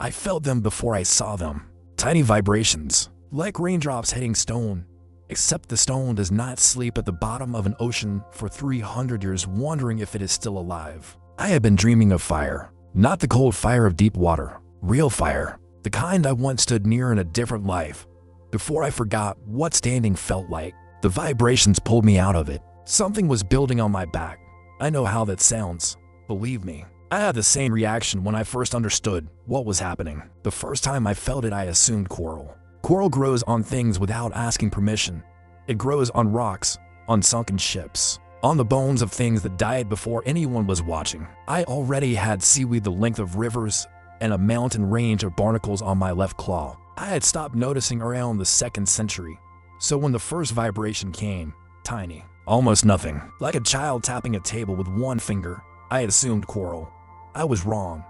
I felt them before I saw them. Tiny vibrations, like raindrops hitting stone. Except the stone does not sleep at the bottom of an ocean for 300 years wondering if it is still alive. I had been dreaming of fire. Not the cold fire of deep water. Real fire. The kind I once stood near in a different life. Before I forgot what standing felt like, the vibrations pulled me out of it. Something was building on my back. I know how that sounds. Believe me. I had the same reaction when I first understood what was happening. The first time I felt it, I assumed coral. Coral grows on things without asking permission. It grows on rocks, on sunken ships, on the bones of things that died before anyone was watching. I already had seaweed the length of rivers and a mountain range of barnacles on my left claw. I had stopped noticing around the 2nd century. So when the first vibration came, tiny, almost nothing, like a child tapping a table with one finger, I had assumed coral. I was wrong.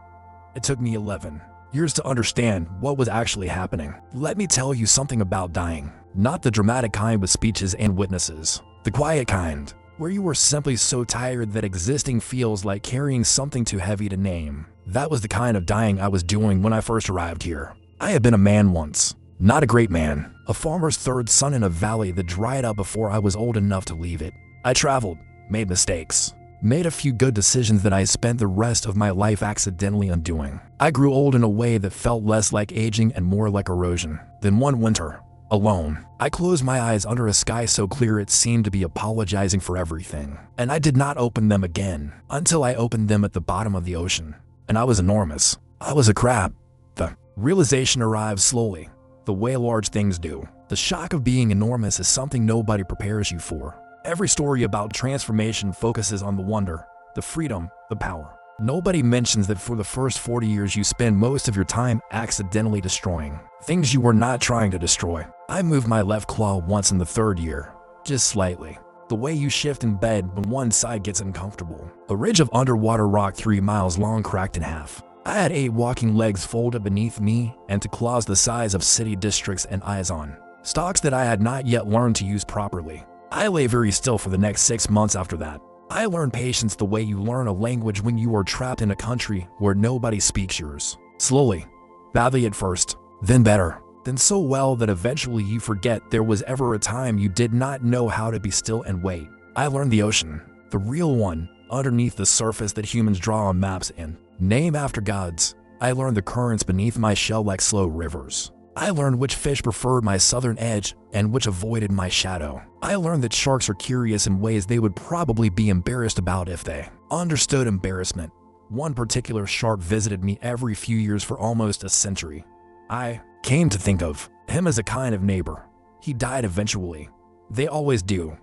It took me 11 years to understand what was actually happening. Let me tell you something about dying. Not the dramatic kind with speeches and witnesses. The quiet kind, where you are simply so tired that existing feels like carrying something too heavy to name. That was the kind of dying I was doing when I first arrived here. I had been a man once. Not a great man. A farmer's 3rd son in a valley that dried up before I was old enough to leave it. I traveled, made mistakes. Made a few good decisions that I spent the rest of my life accidentally undoing. I grew old in a way that felt less like aging and more like erosion. Then one winter, alone, I closed my eyes under a sky so clear it seemed to be apologizing for everything. And I did not open them again until I opened them at the bottom of the ocean. And I was enormous. I was a crab. The realization arrived slowly, the way large things do. The shock of being enormous is something nobody prepares you for. Every story about transformation focuses on the wonder, the freedom, the power. Nobody mentions that for the first 40 years you spend most of your time accidentally destroying things you were not trying to destroy. I moved my left claw once in the 3rd year, just slightly. The way you shift in bed when one side gets uncomfortable. A ridge of underwater rock 3 miles long cracked in half. I had 8 walking legs folded beneath me and to claws the size of city districts and eyes on stalks that I had not yet learned to use properly. I lay very still for the next 6 months after that. I learned patience the way you learn a language when you are trapped in a country where nobody speaks yours. Slowly, badly at first, then better, then so well that eventually you forget there was ever a time you did not know how to be still and wait. I learned the ocean, the real one, underneath the surface that humans draw on maps and name after gods. I learned the currents beneath my shell like slow rivers. I learned which fish preferred my southern edge and which avoided my shadow. I learned that sharks are curious in ways they would probably be embarrassed about if they understood embarrassment. One particular shark visited me every few years for almost a century. I came to think of him as a kind of neighbor. He died eventually. They always do.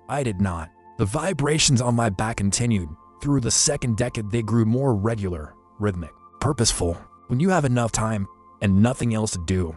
I did not. The vibrations on my back continued. Through the 2nd decade they grew more regular, rhythmic, purposeful. When you have enough time and nothing else to do,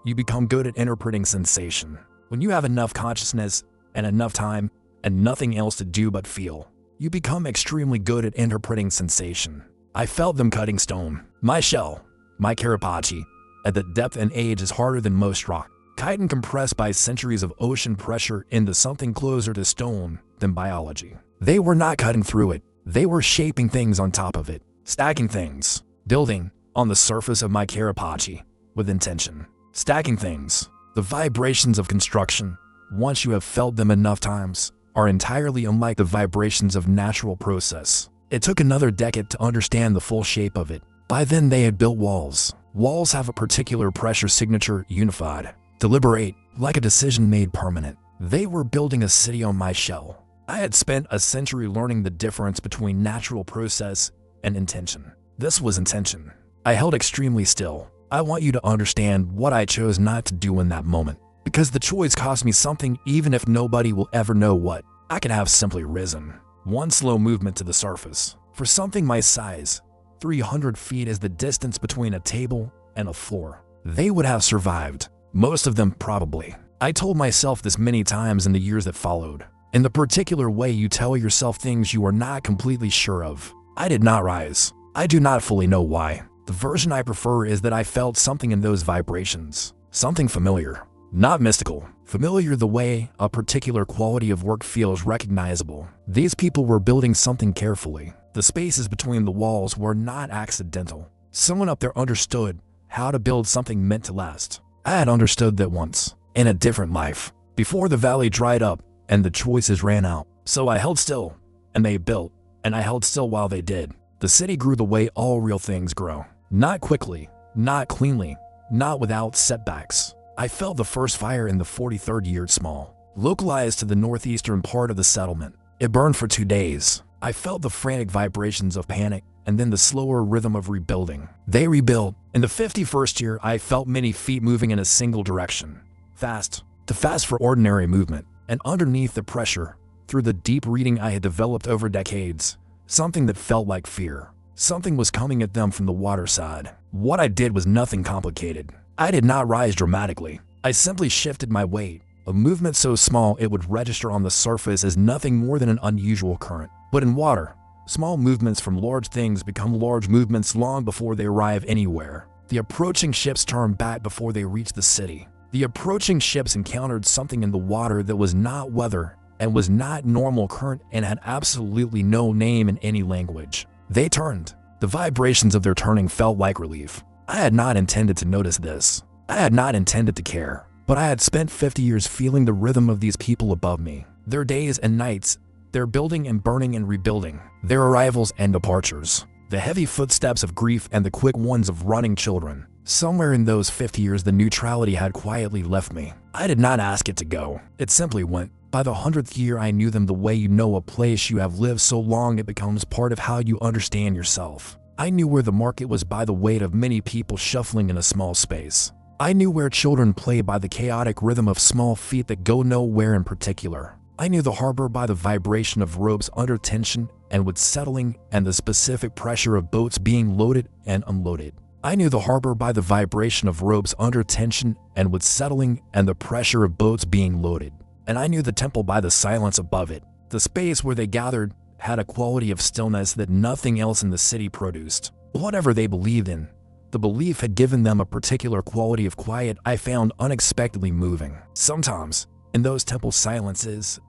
you become good at interpreting sensation. When you have enough consciousness and enough time and nothing else to do but feel, you become extremely good at interpreting sensation. I felt them cutting stone. My shell, my carapace, at the depth and age is harder than most rock. Chitin compressed by centuries of ocean pressure into something closer to stone than biology. They were not cutting through it. They were shaping things on top of it, stacking things, building on the surface of my carapace with intention. Stacking things. The vibrations of construction, once you have felt them enough times, are entirely unlike the vibrations of natural process. It took another decade to understand the full shape of it. By then they had built walls. Walls have a particular pressure signature, unified, deliberate, like a decision made permanent. They were building a city on my shell. I had spent a century learning the difference between natural process and intention. This was intention. I held extremely still. I want you to understand what I chose not to do in that moment, because the choice cost me something even if nobody will ever know what. I could have simply risen. One slow movement to the surface. For something my size, 300 feet is the distance between a table and a floor. They would have survived. Most of them probably. I told myself this many times in the years that followed. In the particular way you tell yourself things you are not completely sure of. I did not rise. I do not fully know why. The version I prefer is that I felt something in those vibrations. Something familiar. Not mystical. Familiar the way a particular quality of work feels recognizable. These people were building something carefully. The spaces between the walls were not accidental. Someone up there understood how to build something meant to last. I had understood that once, in a different life, before the valley dried up and the choices ran out. So I held still, and they built, and I held still while they did. The city grew the way all real things grow. Not quickly, not cleanly, not without setbacks. I felt the first fire in the 43rd year small, localized to the northeastern part of the settlement. It burned for 2 days. I felt the frantic vibrations of panic and then the slower rhythm of rebuilding. They rebuilt. In the 51st year, I felt many feet moving in a single direction. Fast, too fast for ordinary movement. And underneath the pressure, through the deep reading I had developed over decades, something that felt like fear. Something was coming at them from the water side. What I did was nothing complicated. I did not rise dramatically. I simply shifted my weight, a movement so small it would register on the surface as nothing more than an unusual current. But in water, small movements from large things become large movements long before they arrive anywhere. The approaching ships turned back before they reached the city. The approaching ships encountered something in the water that was not weather and was not normal current and had absolutely no name in any language. They turned. The vibrations of their turning felt like relief. I had not intended to notice this. I had not intended to care. But I had spent 50 years feeling the rhythm of these people above me. Their days and nights, their building and burning and rebuilding, their arrivals and departures, the heavy footsteps of grief and the quick ones of running children. Somewhere in those 50 years, the neutrality had quietly left me. I did not ask it to go. It simply went. By the 100th year, I knew them the way you know a place you have lived so long it becomes part of how you understand yourself. I knew where the market was by the weight of many people shuffling in a small space. I knew where children play by the chaotic rhythm of small feet that go nowhere in particular. I knew the harbor by the vibration of ropes under tension and with settling and the specific pressure of boats being loaded and unloaded. I knew the harbor by the vibration of ropes under tension and with settling and the pressure of boats being loaded. And I knew the temple by the silence above it. The space where they gathered had a quality of stillness that nothing else in the city produced. Whatever they believed in, the belief had given them a particular quality of quiet I found unexpectedly moving. Sometimes, in those temple silences,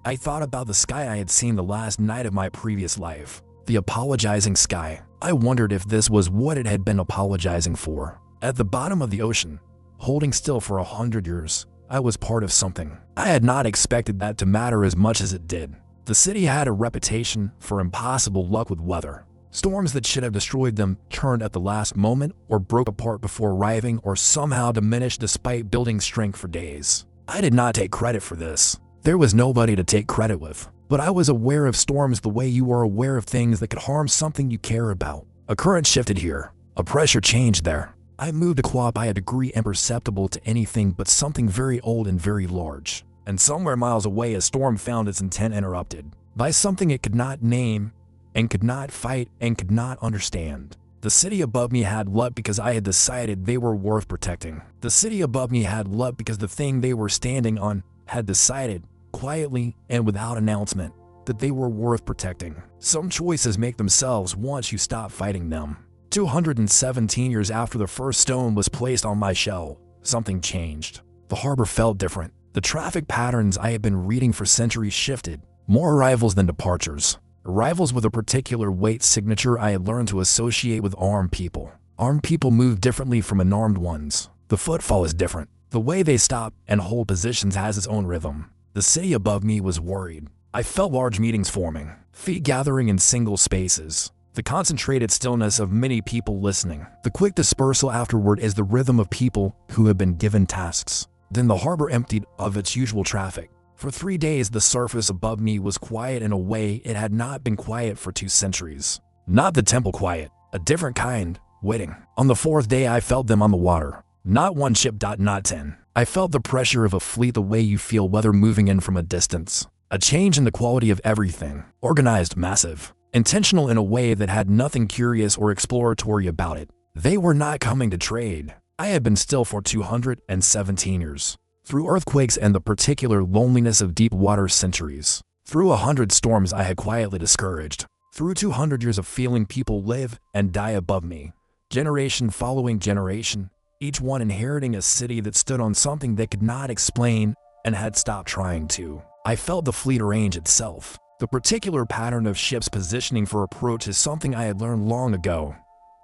I thought about the sky I had seen the last night of my previous life. The apologizing sky. I wondered if this was what it had been apologizing for. At the bottom of the ocean, holding still for 100 years, I was part of something. I had not expected that to matter as much as it did. The city had a reputation for impossible luck with weather. Storms that should have destroyed them turned at the last moment or broke apart before arriving or somehow diminished despite building strength for days. I did not take credit for this. There was nobody to take credit with. But I was aware of storms the way you are aware of things that could harm something you care about. A current shifted here. A pressure changed there. I moved a claw by a degree imperceptible to anything but something very old and very large. And somewhere miles away a storm found its intent interrupted by something it could not name and could not fight and could not understand. The city above me had luck because I had decided they were worth protecting. The city above me had luck because the thing they were standing on had decided, quietly and without announcement, that they were worth protecting. Some choices make themselves once you stop fighting them. 217 years after the first stone was placed on my shell, something changed. The harbor felt different. The traffic patterns I had been reading for centuries shifted. More arrivals than departures. Arrivals with a particular weight signature I had learned to associate with armed people. Armed people move differently from unarmed ones. The footfall is different. The way they stop and hold positions has its own rhythm. The city above me was worried. I felt large meetings forming, feet gathering in single spaces. The concentrated stillness of many people listening. The quick dispersal afterward is the rhythm of people who have been given tasks. Then the harbor emptied of its usual traffic. For 3 days the surface above me was quiet in a way it had not been quiet for 2 centuries. Not the temple quiet, a different kind, waiting. On the 4th day I felt them on the water. Not one ship, not 10. I felt the pressure of a fleet the way you feel weather moving in from a distance. A change in the quality of everything. Organized, massive. Intentional in a way that had nothing curious or exploratory about it. They were not coming to trade. I had been still for 217 years. Through earthquakes and the particular loneliness of deep water centuries. Through 100 storms I had quietly discouraged. Through 200 years of feeling people live and die above me. Generation following generation. Each one inheriting a city that stood on something they could not explain and had stopped trying to. I felt the fleet arrange itself. The particular pattern of ships positioning for approach is something I had learned long ago.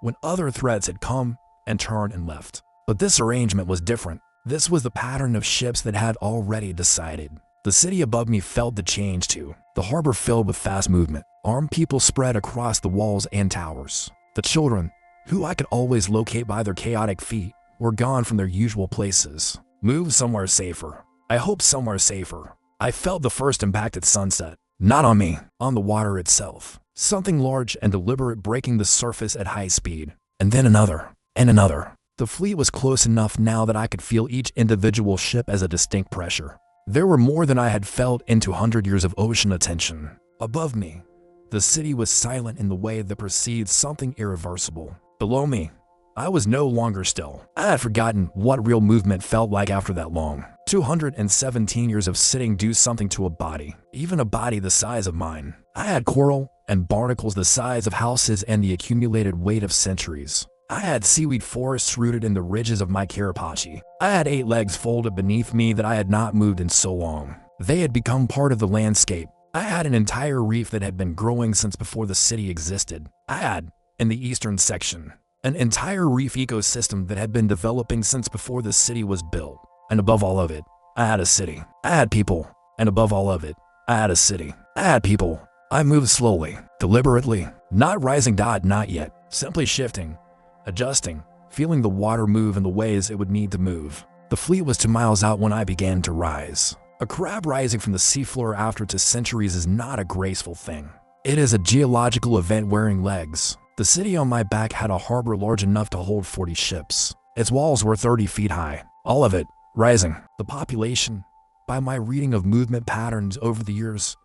When other threats had come, and turned and left. But this arrangement was different. This was the pattern of ships that had already decided. The city above me felt the change too. The harbor filled with fast movement. Armed people spread across the walls and towers. The children, who I could always locate by their chaotic feet, were gone from their usual places. Moved somewhere safer. I hope somewhere safer. I felt the first impact at sunset. Not on me, on the water itself. Something large and deliberate breaking the surface at high speed. And then another, and another. The fleet was close enough now that I could feel each individual ship as a distinct pressure. There were more than I had felt in 200 years of ocean attention. Above me, the city was silent in the way that precedes something irreversible. Below me, I was no longer still. I had forgotten what real movement felt like after that long. 217 years of sitting do something to a body, even a body the size of mine. I had coral and barnacles the size of houses and the accumulated weight of centuries. I had seaweed forests rooted in the ridges of my carapace. I had 8 legs folded beneath me that I had not moved in so long. They had become part of the landscape. I had an entire reef that had been growing since before the city existed. I had, in the eastern section, an entire reef ecosystem that had been developing since before the city was built. And above all of it, I had a city. I had people. And above all of it, I had a city. I had people. I moved slowly, deliberately, not rising, not yet, simply shifting, adjusting, feeling the water move in the ways it would need to move. The fleet was 2 miles out when I began to rise. A crab rising from the seafloor after 2 centuries is not a graceful thing. It is a geological event wearing legs. The city on my back had a harbor large enough to hold 40 ships. Its walls were 30 feet high, all of it rising. The population, by my reading of movement patterns over the years,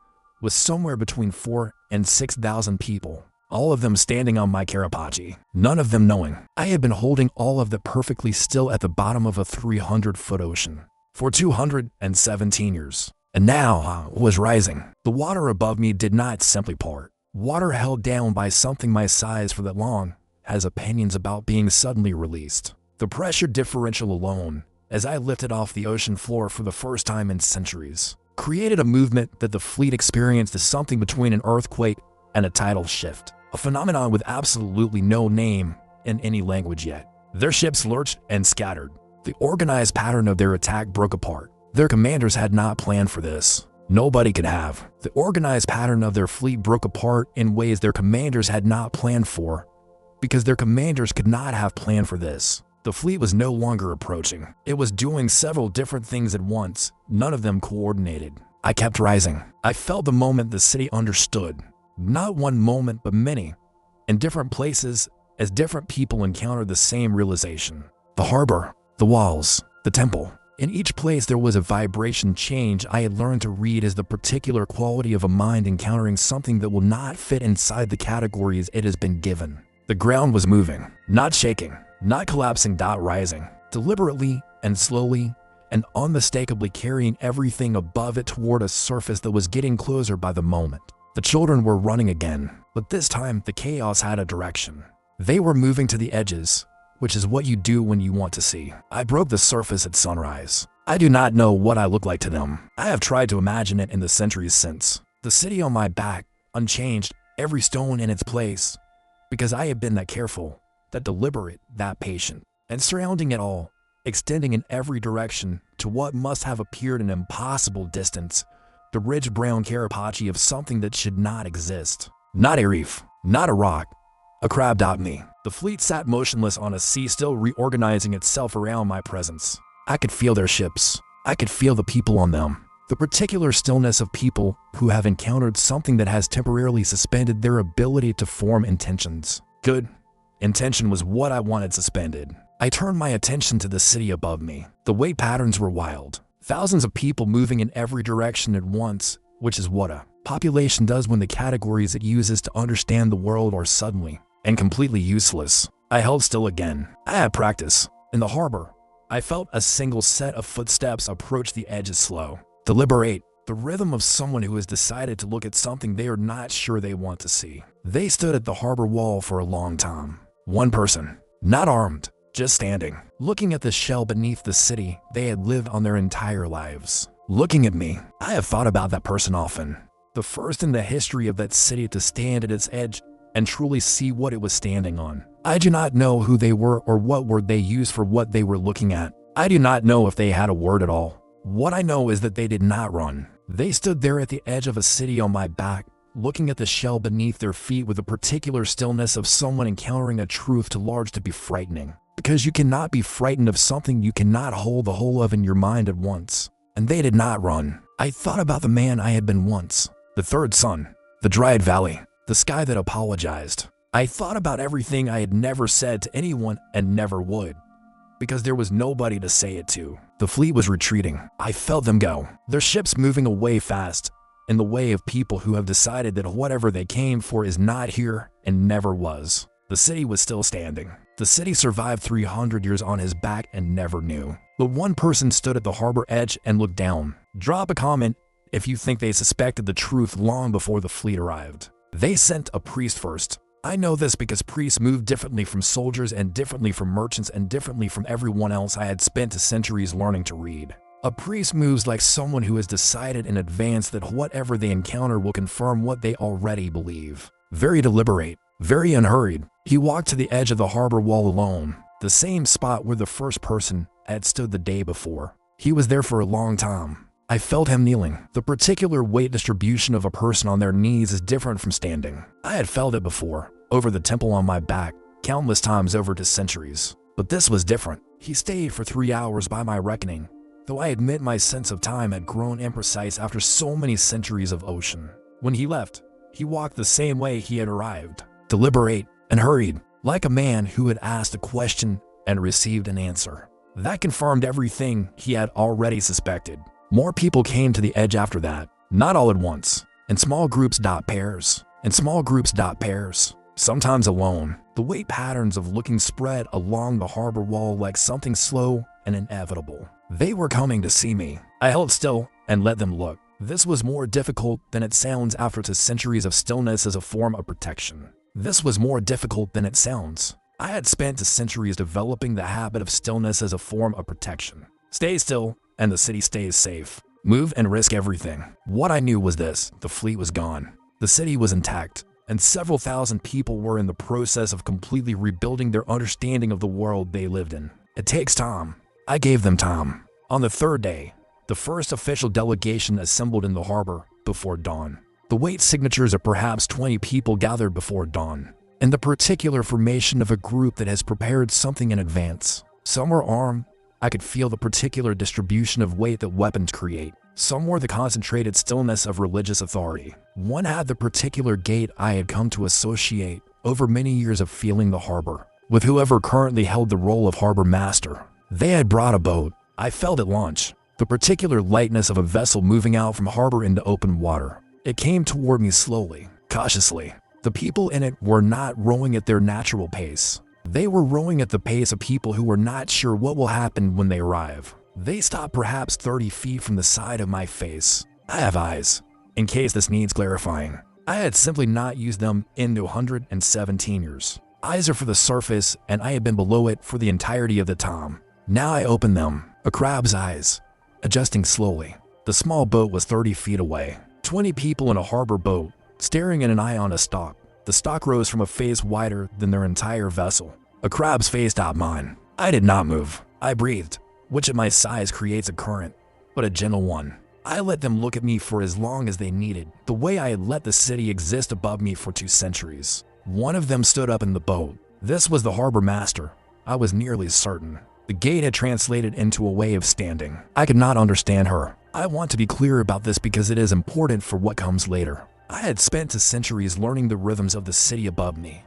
was somewhere between 4,000 and 6,000 people, all of them standing on my carapace, none of them knowing. I had been holding all of them perfectly still at the bottom of a 300-foot ocean for 217 years, and now I was rising. The water above me did not simply part. Water held down by something my size for that long has opinions about being suddenly released. The pressure differential alone, as I lifted off the ocean floor for the first time in centuries, created a movement that the fleet experienced as something between an earthquake and a tidal shift, a phenomenon with absolutely no name in any language yet. Their ships lurched and scattered. The organized pattern of their attack broke apart. Their commanders had not planned for this. Nobody could have. The organized pattern of their fleet broke apart in ways their commanders had not planned for, because their commanders could not have planned for this. The fleet was no longer approaching. It was doing several different things at once, none of them coordinated. I kept rising. I felt the moment the city understood. Not one moment, but many. In different places, as different people encountered the same realization. The harbor, the walls, the temple. In each place there was a vibration change I had learned to read as the particular quality of a mind encountering something that will not fit inside the categories it has been given. The ground was moving, not shaking, not collapsing, rising, deliberately and slowly and unmistakably carrying everything above it toward a surface that was getting closer by the moment. The children were running again, but this time the chaos had a direction. They were moving to the edges, which is what you do when you want to see. I broke the surface at sunrise. I do not know what I look like to them. I have tried to imagine it in the centuries since. The city on my back, unchanged, every stone in its place, because I have been that careful, that deliberate, that patient, and surrounding it all, extending in every direction to what must have appeared an impossible distance, the rich brown carapace of something that should not exist. Not a reef, not a rock, a crab. Me. The fleet sat motionless on a sea, still reorganizing itself around my presence. I could feel their ships. I could feel the people on them. The particular stillness of people who have encountered something that has temporarily suspended their ability to form intentions. Good. Intention was what I wanted suspended. I turned my attention to the city above me. The weight patterns were wild. Thousands of people moving in every direction at once, which is what a population does when the categories it uses to understand the world are suddenly and completely useless. I held still again. I had practice. In the harbor, I felt a single set of footsteps approach the edge slow. Deliberate, the rhythm of someone who has decided to look at something they are not sure they want to see. They stood at the harbor wall for a long time. One person, not armed, just standing, looking at the shell beneath the city they had lived on their entire lives. Looking at me. I have thought about that person often. The first in the history of that city to stand at its edge and truly see what it was standing on. I do not know who they were or what word they used for what they were looking at. I do not know if they had a word at all. What I know is that they did not run. They stood there at the edge of a city on my back, looking at the shell beneath their feet with the particular stillness of someone encountering a truth too large to be frightening. Because you cannot be frightened of something you cannot hold the whole of in your mind at once. And they did not run. I thought about the man I had been once, the third sun, the dried valley, the sky that apologized. I thought about everything I had never said to anyone and never would, because there was nobody to say it to. The fleet was retreating. I felt them go, their ships moving away fast, in the way of people who have decided that whatever they came for is not here and never was. The city was still standing. The city survived 300 years on his back and never knew. But one person stood at the harbor edge and looked down. Drop a comment if you think they suspected the truth long before the fleet arrived. They sent a priest first. I know this because priests move differently from soldiers and differently from merchants and differently from everyone else I had spent centuries learning to read. A priest moves like someone who has decided in advance that whatever they encounter will confirm what they already believe. Very deliberate, very unhurried. He walked to the edge of the harbor wall alone, the same spot where the first person had stood the day before. He was there for a long time. I felt him kneeling. The particular weight distribution of a person on their knees is different from standing. I had felt it before, over the temple on my back, countless times over to centuries. But this was different. He stayed for 3 hours by my reckoning, though I admit my sense of time had grown imprecise after so many centuries of ocean. When he left, he walked the same way he had arrived, deliberate and hurried, like a man who had asked a question and received an answer. That confirmed everything he had already suspected. More people came to the edge after that, not all at once, in small groups, pairs, sometimes alone. The weight patterns of looking spread along the harbor wall like something slow and inevitable. They were coming to see me. I held still and let them look. This was more difficult than it sounds after centuries of stillness as a form of protection. This was more difficult than it sounds. I had spent centuries developing the habit of stillness as a form of protection. Stay still, and the city stays safe. Move and risk everything. What I knew was this: the fleet was gone. The city was intact, and several thousand people were in the process of completely rebuilding their understanding of the world they lived in. It takes time. I gave them time. On the third day, the first official delegation assembled in the harbor before dawn. The weight signatures of perhaps 20 people gathered before dawn, in the particular formation of a group that has prepared something in advance. Some were armed. I could feel the particular distribution of weight that weapons create. Some were the concentrated stillness of religious authority. One had the particular gait I had come to associate over many years of feeling the harbor, with whoever currently held the role of harbor master. They had brought a boat. I felt it launch, the particular lightness of a vessel moving out from harbor into open water. It came toward me slowly, cautiously. The people in it were not rowing at their natural pace. They were rowing at the pace of people who were not sure what will happen when they arrive. They stopped perhaps 30 feet from the side of my face. I have eyes, in case this needs clarifying. I had simply not used them in 117 years. Eyes are for the surface, and I had been below it for the entirety of the time. Now I opened them, a crab's eyes, adjusting slowly. The small boat was 30 feet away. 20 people in a harbor boat, staring in an eye on a stalk. The stalk rose from a face wider than their entire vessel. A crab's face topped mine. I did not move. I breathed, which at my size creates a current, but a gentle one. I let them look at me for as long as they needed, the way I had let the city exist above me for 2 centuries. One of them stood up in the boat. This was the harbor master. I was nearly certain. The gait had translated into a way of standing. I could not understand her. I want to be clear about this because it is important for what comes later. I had spent centuries learning the rhythms of the city above me.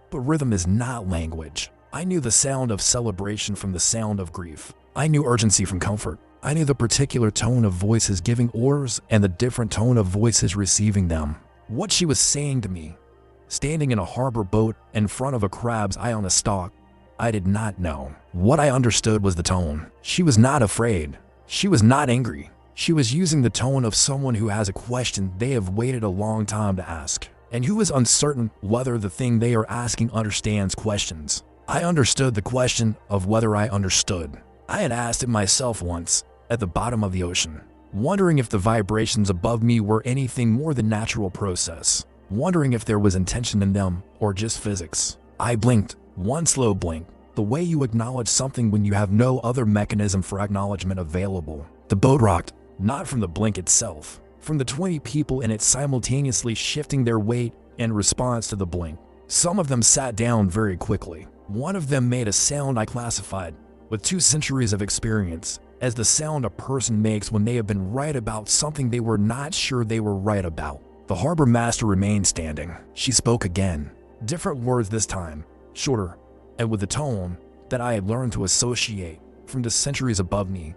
But rhythm is not language. I knew the sound of celebration from the sound of grief. I knew urgency from comfort. I knew the particular tone of voices giving orders and the different tone of voices receiving them. What she was saying to me, standing in a harbor boat in front of a crab's eye on a stalk, I did not know. What I understood was the tone. She was not afraid. She was not angry. She was using the tone of someone who has a question they have waited a long time to ask, and who is uncertain whether the thing they are asking understands questions. I understood the question of whether I understood. I had asked it myself once, at the bottom of the ocean, wondering if the vibrations above me were anything more than natural process. wondering if there was intention in them or just physics. I blinked, one slow blink, the way you acknowledge something when you have no other mechanism for acknowledgement available. The boat rocked, not from the blink itself, from the 20 people in it simultaneously shifting their weight in response to the blink. Some of them sat down very quickly. One of them made a sound I classified, with 2 centuries of experience, as the sound a person makes when they have been right about something they were not sure they were right about. The harbor master remained standing. She spoke again. Different words this time, shorter, and with a tone that I had learned to associate from the centuries above me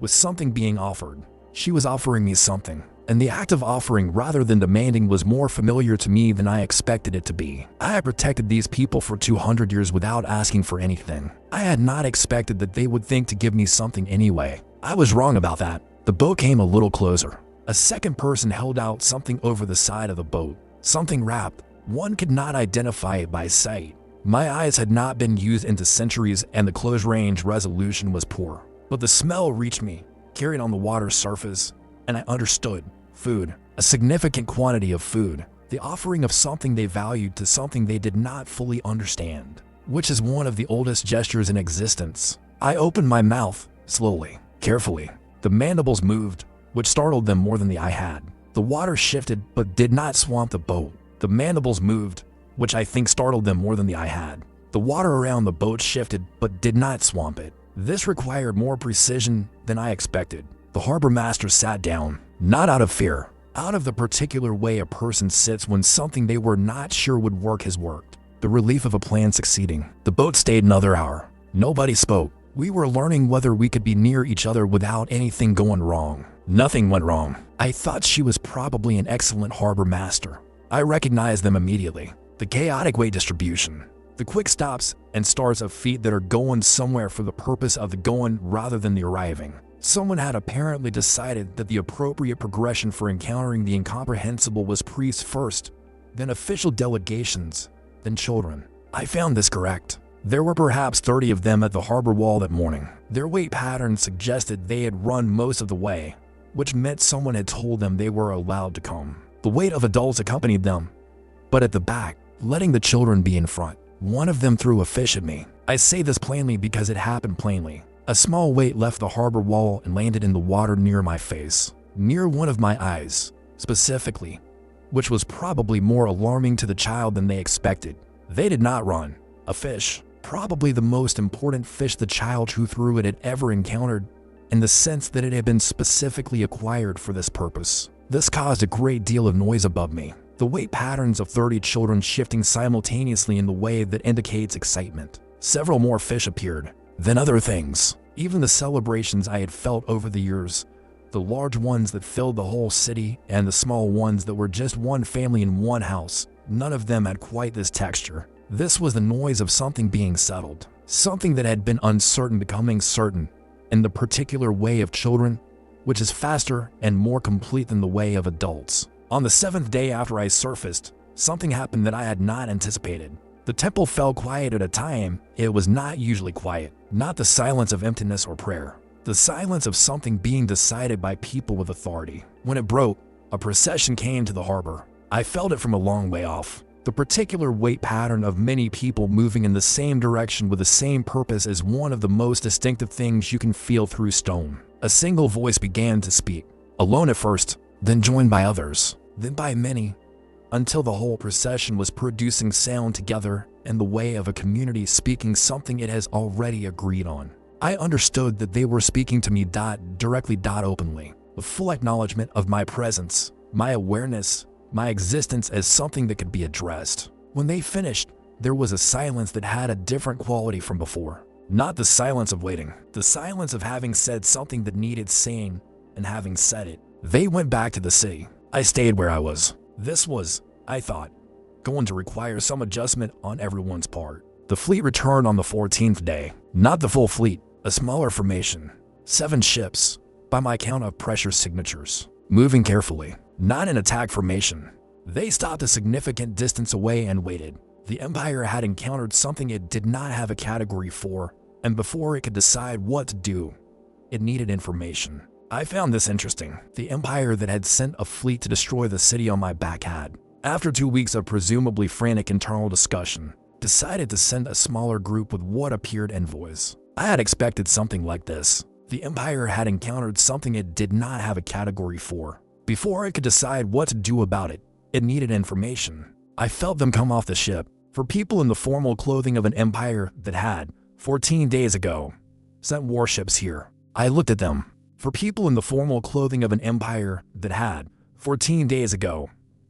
with something being offered. She was offering me something, and the act of offering rather than demanding was more familiar to me than I expected it to be. I had protected these people for 200 years without asking for anything. I had not expected that they would think to give me something anyway. I was wrong about that. The boat came a little closer. A second person held out something over the side of the boat, something wrapped. One could not identify it by sight. My eyes had not been used into centuries and the close-range resolution was poor. But the smell reached me, carried on the water's surface, and I understood. Food. A significant quantity of food. The offering of something they valued to something they did not fully understand, which is one of the oldest gestures in existence. I opened my mouth, slowly, carefully. The mandibles moved, which startled them more than the eye had. The water shifted but did not swamp the boat. The mandibles moved, which I think startled them more than the eye had. The water around the boat shifted but did not swamp it. This required more precision than I expected. The harbor master sat down, not out of fear, out of the particular way a person sits when something they were not sure would work has worked. The relief of a plan succeeding. The boat stayed another hour. Nobody spoke. We were learning whether we could be near each other without anything going wrong. Nothing went wrong. I thought she was probably an excellent harbor master. I recognized them immediately. The chaotic weight distribution. The quick stops and starts of feet that are going somewhere for the purpose of the going rather than the arriving. Someone had apparently decided that the appropriate progression for encountering the incomprehensible was priests first, then official delegations, then children. I found this correct. There were perhaps 30 of them at the harbor wall that morning. Their weight pattern suggested they had run most of the way, which meant someone had told them they were allowed to come. The weight of adults accompanied them, but at the back, letting the children be in front. One of them threw a fish at me. I say this plainly because it happened plainly. A small weight left the harbor wall and landed in the water near my face, near one of my eyes, specifically, which was probably more alarming to the child than they expected. They did not run. A fish, probably the most important fish the child who threw it had ever encountered, in the sense that it had been specifically acquired for this purpose. This caused a great deal of noise above me. The weight patterns of 30 children shifting simultaneously in the way that indicates excitement. Several more fish appeared. Then other things, even the celebrations I had felt over the years, the large ones that filled the whole city and the small ones that were just one family in one house, none of them had quite this texture. This was the noise of something being settled, something that had been uncertain becoming certain, in the particular way of children, which is faster and more complete than the way of adults. On the 7th day after I surfaced, something happened that I had not anticipated. The temple fell quiet at a time it was not usually quiet, not the silence of emptiness or prayer, the silence of something being decided by people with authority. When it broke, a procession came to the harbor. I felt it from a long way off. The particular weight pattern of many people moving in the same direction with the same purpose is one of the most distinctive things you can feel through stone. A single voice began to speak, alone at first, then joined by others, then by many, until the whole procession was producing sound together in the way of a community speaking something it has already agreed on. I understood that they were speaking to me directly openly, with full acknowledgement of my presence, my awareness, my existence as something that could be addressed. When they finished, there was a silence that had a different quality from before. Not the silence of waiting, the silence of having said something that needed saying and having said it. They went back to the city. I stayed where I was. This was, I thought, going to require some adjustment on everyone's part. The fleet returned on the 14th day. Not the full fleet, a smaller formation. 7 ships, by my count of pressure signatures, moving carefully, not in attack formation. They stopped a significant distance away and waited. The Empire had encountered something it did not have a category for, and before it could decide what to do, it needed information. I found this interesting. The Empire that had sent a fleet to destroy the city on my back had, after 2 weeks of presumably frantic internal discussion, decided to send a smaller group with what appeared envoys. I had expected something like this. The Empire had encountered something it did not have a category for. Before it could decide what to do about it, it needed information. I felt them come off the ship. For people in the formal clothing of an empire that had, 14 days ago, sent warships here. I looked at them. For people in the formal clothing of an empire that had, 14 days ago,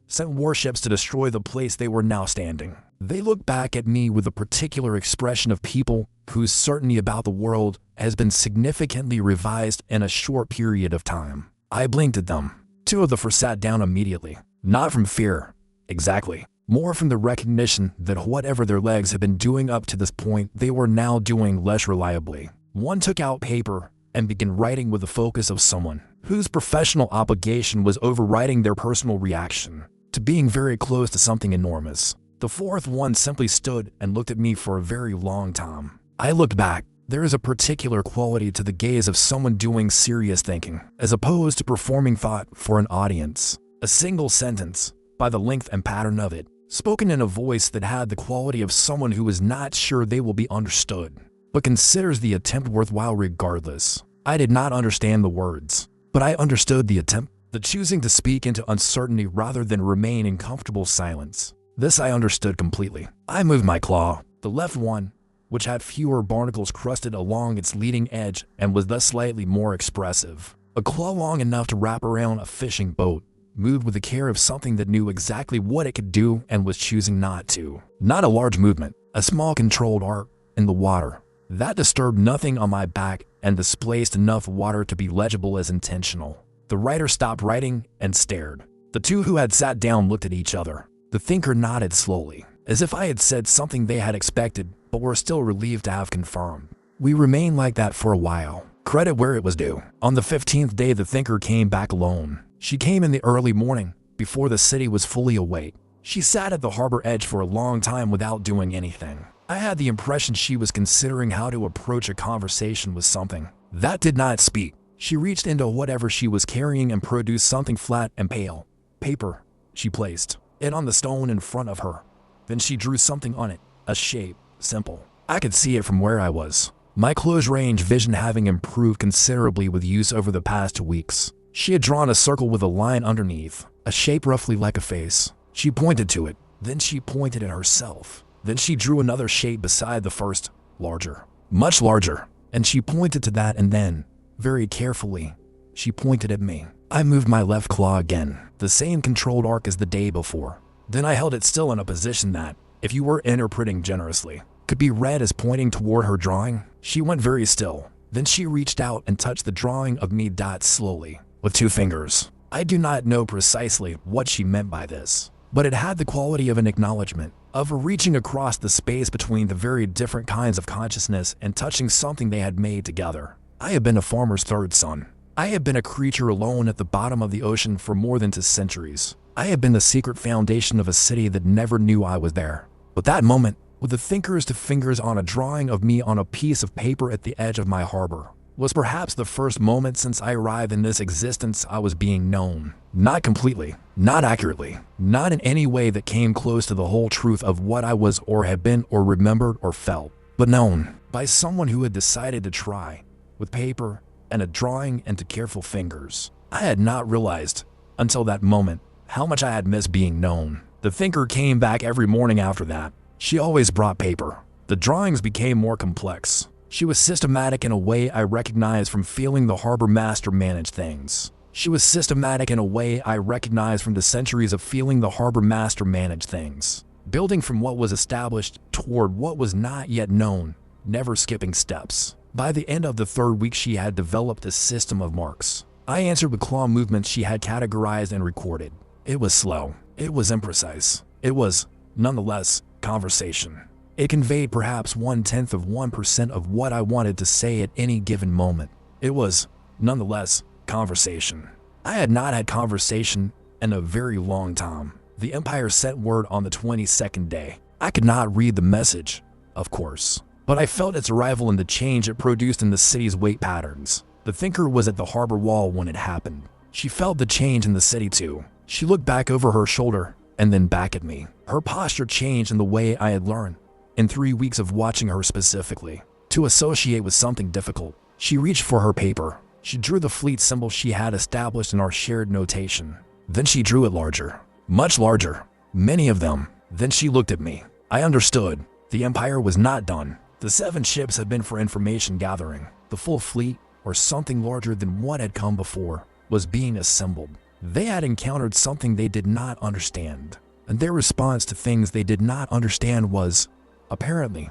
sent warships to destroy the place they were now standing. They looked back at me with a particular expression of people whose certainty about the world has been significantly revised in a short period of time. I blinked at them. 2 of the 4 sat down immediately. Not from fear, exactly. More from the recognition that whatever their legs had been doing up to this point, they were now doing less reliably. One took out paper and began writing with the focus of someone whose professional obligation was overriding their personal reaction to being very close to something enormous. The 4th one simply stood and looked at me for a very long time. I looked back. There is a particular quality to the gaze of someone doing serious thinking, as opposed to performing thought for an audience. A single sentence, by the length and pattern of it, spoken in a voice that had the quality of someone who is not sure they will be understood, but considers the attempt worthwhile regardless. I did not understand the words, but I understood the attempt, the choosing to speak into uncertainty rather than remain in comfortable silence. This I understood completely. I moved my claw, the left one, which had fewer barnacles crusted along its leading edge and was thus slightly more expressive. A claw long enough to wrap around a fishing boat, moved with the care of something that knew exactly what it could do and was choosing not to. Not a large movement, a small controlled arc in the water. That disturbed nothing on my back and displaced enough water to be legible as intentional. The writer stopped writing and stared. The 2 who had sat down looked at each other. The thinker nodded slowly, as if I had said something they had expected but were still relieved to have confirmed. We remained like that for a while. Credit where it was due. On the 15th day, the thinker came back alone. She came in the early morning, before the city was fully awake. She sat at the harbor edge for a long time without doing anything. I had the impression she was considering how to approach a conversation with something that did not speak. She reached into whatever she was carrying and produced something flat and pale. Paper. She placed it on the stone in front of her. Then she drew something on it, a shape, simple. I could see it from where I was, my close-range vision having improved considerably with use over the past 2 weeks. She had drawn a circle with a line underneath, a shape roughly like a face. She pointed to it, then she pointed at herself. Then she drew another shape beside the first, larger, much larger, and she pointed to that, and then, very carefully, she pointed at me. I moved my left claw again, the same controlled arc as the day before. Then I held it still in a position that, if you were interpreting generously, could be read as pointing toward her drawing. She went very still. Then she reached out and touched the drawing of me slowly, with 2 fingers. I do not know precisely what she meant by this, but it had the quality of an acknowledgement, of reaching across the space between the very different kinds of consciousness and touching something they had made together. I had been a farmer's 3rd son. I had been a creature alone at the bottom of the ocean for more than 2 centuries. I had been the secret foundation of a city that never knew I was there. But that moment, with the thinker's 2 fingers on a drawing of me on a piece of paper at the edge of my harbor, was perhaps the first moment since I arrived in this existence I was being known. Not completely, not accurately, not in any way that came close to the whole truth of what I was or had been or remembered or felt, but known by someone who had decided to try, with paper and a drawing and 2 careful fingers. I had not realized, until that moment, how much I had missed being known. The thinker came back every morning after that. She always brought paper. The drawings became more complex. She was systematic in a way I recognized from feeling the harbor master manage things. She was systematic in a way I recognized from the centuries of feeling the harbor master manage things. Building from what was established toward what was not yet known, never skipping steps. By the end of the 3rd week, she had developed a system of marks. I answered with claw movements she had categorized and recorded. It was slow. It was imprecise. It was, nonetheless, conversation. It conveyed perhaps 0.1% of what I wanted to say at any given moment. It was, nonetheless, conversation. I had not had conversation in a very long time. The Empire sent word on the 22nd day. I could not read the message, of course, but I felt its arrival and the change it produced in the city's weight patterns. The thinker was at the harbor wall when it happened. She felt the change in the city too. She looked back over her shoulder and then back at me. Her posture changed in the way I had learned, in 3 weeks of watching her specifically, to associate with something difficult. She reached for her paper. She drew the fleet symbol she had established in our shared notation. Then she drew it larger, much larger, many of them. Then she looked at me. I understood. The Empire was not done. The 7 ships had been for information gathering. The full fleet, or something larger than what had come before, was being assembled. They had encountered something they did not understand, and their response to things they did not understand was, apparently,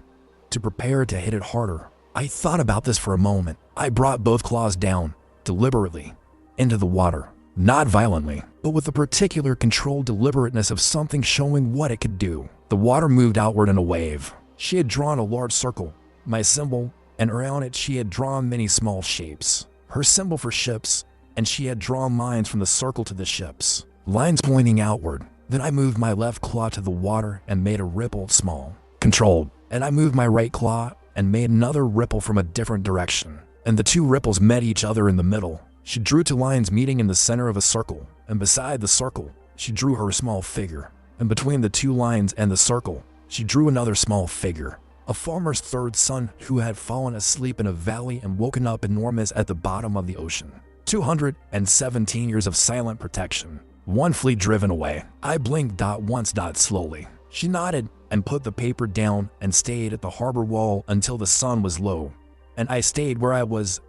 to prepare to hit it harder. I thought about this for a moment. I brought both claws down, deliberately, into the water. Not violently, but with the particular controlled deliberateness of something showing what it could do. The water moved outward in a wave. She had drawn a large circle, my symbol, and around it she had drawn many small shapes. Her symbol for ships, and she had drawn lines from the circle to the ships. Lines pointing outward. Then I moved my left claw to the water and made a ripple small, controlled. And I moved my right claw and made another ripple from a different direction. And the 2 ripples met each other in the middle. She drew 2 lines meeting in the center of a circle, and beside the circle, she drew her small figure. And between the 2 lines and the circle, she drew another small figure. A farmer's 3rd son who had fallen asleep in a valley and woken up enormous at the bottom of the ocean. 217 years of silent protection. 1 fleet driven away. I blinked once slowly. She nodded and put the paper down and stayed at the harbor wall until the sun was low. And I stayed where I was,